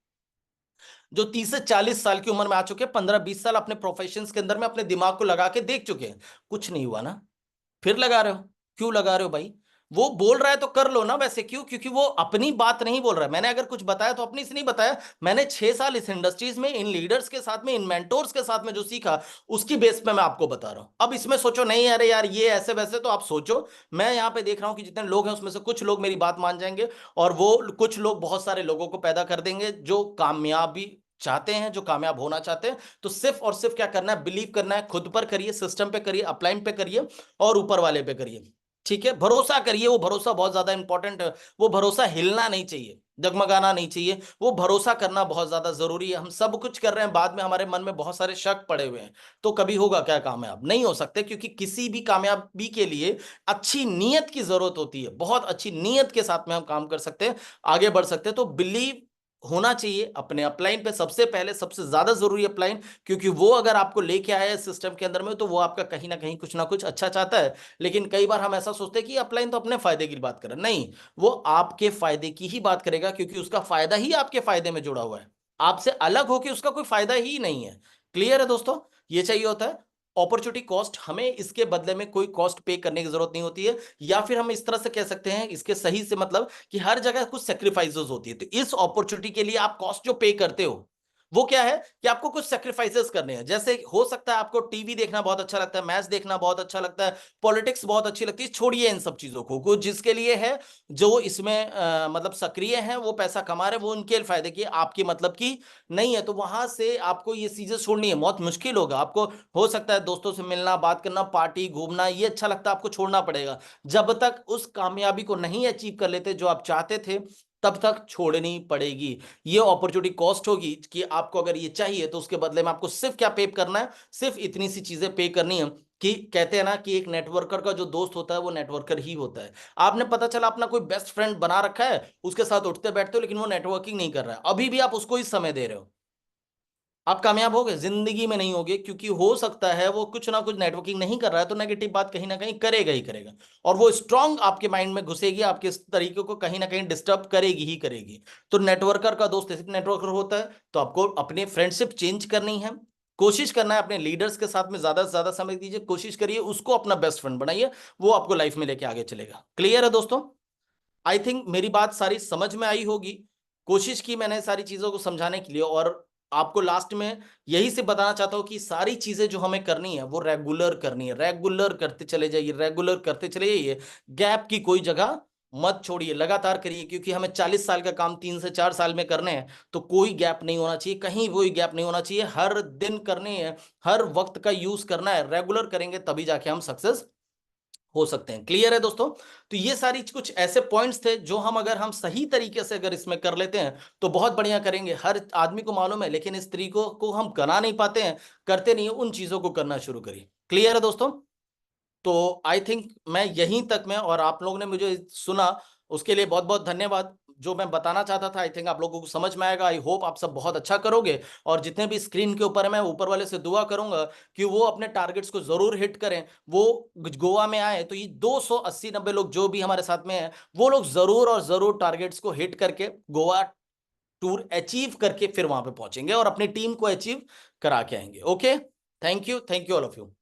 जो 30 से 40 साल की उम्र में आ चुके हैं, 15-20 साल अपने प्रोफेशंस के अंदर में अपने दिमाग को लगा के देख चुके हैं। कुछ नहीं हुआ ना, फिर लगा रहे हो? क्यों लगा रहे हो भाई? वो बोल रहा है तो कर लो ना। वैसे क्यों? क्योंकि वो अपनी बात नहीं बोल रहा है। मैंने अगर कुछ बताया तो अपनी से नहीं बताया, मैंने 6 साल इस इंडस्ट्रीज में इन लीडर्स के साथ में, इन मेंटोर्स के साथ में जो सीखा, उसकी बेस पे मैं आपको बता रहा हूं। अब इसमें सोचो नहीं अरे यार ये ऐसे वैसे, तो आप सोचो। मैं यहाँ पे देख रहा हूँ कि जितने लोग हैं उसमें से कुछ लोग मेरी बात मान जाएंगे, और वो कुछ लोग बहुत सारे लोगों को पैदा कर देंगे जो कामयाबी चाहते हैं, जो कामयाब होना चाहते हैं, तो सिर्फ और सिर्फ क्या करना है, बिलीव करना है, खुद पर करिए, सिस्टम पे करिए, अपलाइन पे करिए और ऊपर वाले पे करिए। ठीक है, भरोसा करिए, वो भरोसा बहुत ज्यादा इंपॉर्टेंट है। वो भरोसा हिलना नहीं चाहिए, डगमगाना नहीं चाहिए, वो भरोसा करना बहुत ज्यादा जरूरी है। हम सब कुछ कर रहे हैं, बाद में हमारे मन में बहुत सारे शक पड़े हुए हैं, तो कभी होगा क्या कामयाब? नहीं हो सकते, क्योंकि किसी भी कामयाबी के लिए अच्छी नीयत की जरूरत होती है। बहुत अच्छी नीयत के साथ में हम काम कर सकते हैं, आगे बढ़ सकते हैं। तो बिलीव होना चाहिए अपने अपलाइन पे, सबसे पहले, सबसे ज्यादा जरूरी अपलाइन, क्योंकि वो अगर आपको लेके आया है सिस्टम के अंदर में, तो वो आपका कहीं ना कुछ अच्छा चाहता है। लेकिन कई बार हम ऐसा सोचते हैं कि अपलाइन तो अपने फायदे की बात कर रहा है। नहीं, वो आपके फायदे की ही बात करेगा, क्योंकि उसका फायदा ही आपके फायदे में जुड़ा हुआ है। आपसे अलग होके उसका कोई फायदा ही नहीं है। क्लियर है दोस्तों? ये चाहिए होता है अपॉर्चुनिटी कॉस्ट। हमें इसके बदले में कोई कॉस्ट पे करने की जरूरत नहीं होती है, या फिर हम इस तरह से कह सकते हैं, इसके सही से मतलब कि हर जगह कुछ सेक्रीफाइसेस होती है। तो इस अपॉर्चुनिटी के लिए आप कॉस्ट जो पे करते हो, वो क्या है कि आपको कुछ सेक्रीफाइसेस करने हैं। जैसे हो सकता है आपको टीवी देखना बहुत अच्छा लगता है, मैच देखना बहुत अच्छा लगता है, पॉलिटिक्स बहुत अच्छी लगती है, छोड़िए इन सब चीजों को। कुछ जिसके लिए है, जो इसमें मतलब सक्रिय हैं, वो पैसा कमा रहे हैं, वो उनके फायदे की, आपकी मतलब की नहीं है। तो वहां से आपको ये चीजें छोड़नी है, बहुत मुश्किल होगा आपको। हो सकता है दोस्तों से मिलना, बात करना, पार्टी, घूमना, ये अच्छा लगता है, आपको छोड़ना पड़ेगा। जब तक उस कामयाबी को नहीं अचीव कर लेते जो आप चाहते थे, तब तक छोड़नी पड़ेगी। ये अपॉर्चुनिटी कॉस्ट होगी कि आपको अगर ये चाहिए, तो उसके बदले में आपको सिर्फ क्या पे करना है, सिर्फ इतनी सी चीजें पे करनी है कि कहते हैं ना कि एक नेटवर्कर का जो दोस्त होता है वो नेटवर्कर ही होता है। आपने पता चला अपना कोई बेस्ट फ्रेंड बना रखा है, उसके साथ उठते बैठते हो, लेकिन वो नेटवर्किंग नहीं कर रहा है, अभी भी आप उसको ही समय दे रहे हो, आप कामयाब हो गए? जिंदगी में नहीं होगे, क्योंकि हो सकता है वो कुछ ना कुछ नेटवर्किंग नहीं कर रहा है, तो नेगेटिव बात कहीं ना कहीं करेगा ही करेगा, और वो स्ट्रांग आपके माइंड में घुसेगी, आपके इस तरीके को कहीं ना कहीं डिस्टर्ब करेगी ही करेगी। तो नेटवर्कर का दोस्त ऐसे नेटवर्कर होता है। तो आपको अपनी फ्रेंडशिप चेंज करनी है, कोशिश करना है अपने लीडर्स के साथ में ज्यादा से ज्यादा समय दीजिए, कोशिश करिए उसको अपना बेस्ट फ्रेंड बनाइए, वो आपको लाइफ में लेके आगे चलेगा। क्लियर है दोस्तों? आई थिंक मेरी बात सारी समझ में आई होगी। कोशिश की मैंने सारी चीजों को समझाने के लिए, और आपको लास्ट में यही से बताना चाहता हूं कि सारी चीजें जो हमें करनी है वो रेगुलर करनी है, रेगुलर करते चले जाइए, रेगुलर करते चले जाइए। गैप की कोई जगह मत छोड़िए, लगातार करिए, क्योंकि हमें 40 साल का काम 3 से 4 साल में करने हैं। तो कोई गैप नहीं होना चाहिए, कहीं कोई गैप नहीं होना चाहिए, हर दिन करने हैं, हर वक्त का यूज करना है। रेगुलर करेंगे तभी जाके हम सक्सेस हो सकते हैं। क्लियर है दोस्तों? तो ये सारी कुछ ऐसे पॉइंट्स थे जो हम सही तरीके से अगर इसमें कर लेते हैं, तो बहुत बढ़िया करेंगे। हर आदमी को मालूम है, लेकिन इस तरीकों को हम करा नहीं पाते हैं, करते नहीं है, उन चीजों को करना शुरू करिए। क्लियर है दोस्तों? तो आई थिंक मैं यहीं तक में, और आप लोगों ने मुझे सुना, उसके लिए बहुत बहुत धन्यवाद। जो मैं बताना चाहता था, आई थिंक आप लोगों को समझ में आएगा। आई होप आप सब बहुत अच्छा करोगे, और जितने भी स्क्रीन के ऊपर है, मैं ऊपर वाले से दुआ करूंगा कि वो अपने टारगेट्स को जरूर हिट करें। वो गोवा में आए तो ये 280-90 लोग जो भी हमारे साथ में हैं, वो लोग जरूर और जरूर टारगेट्स को हिट करके गोवा टूर अचीव करके फिर वहां पे पहुंचेंगे, और अपनी टीम को अचीव करा के आएंगे। Okay, thank you all of you.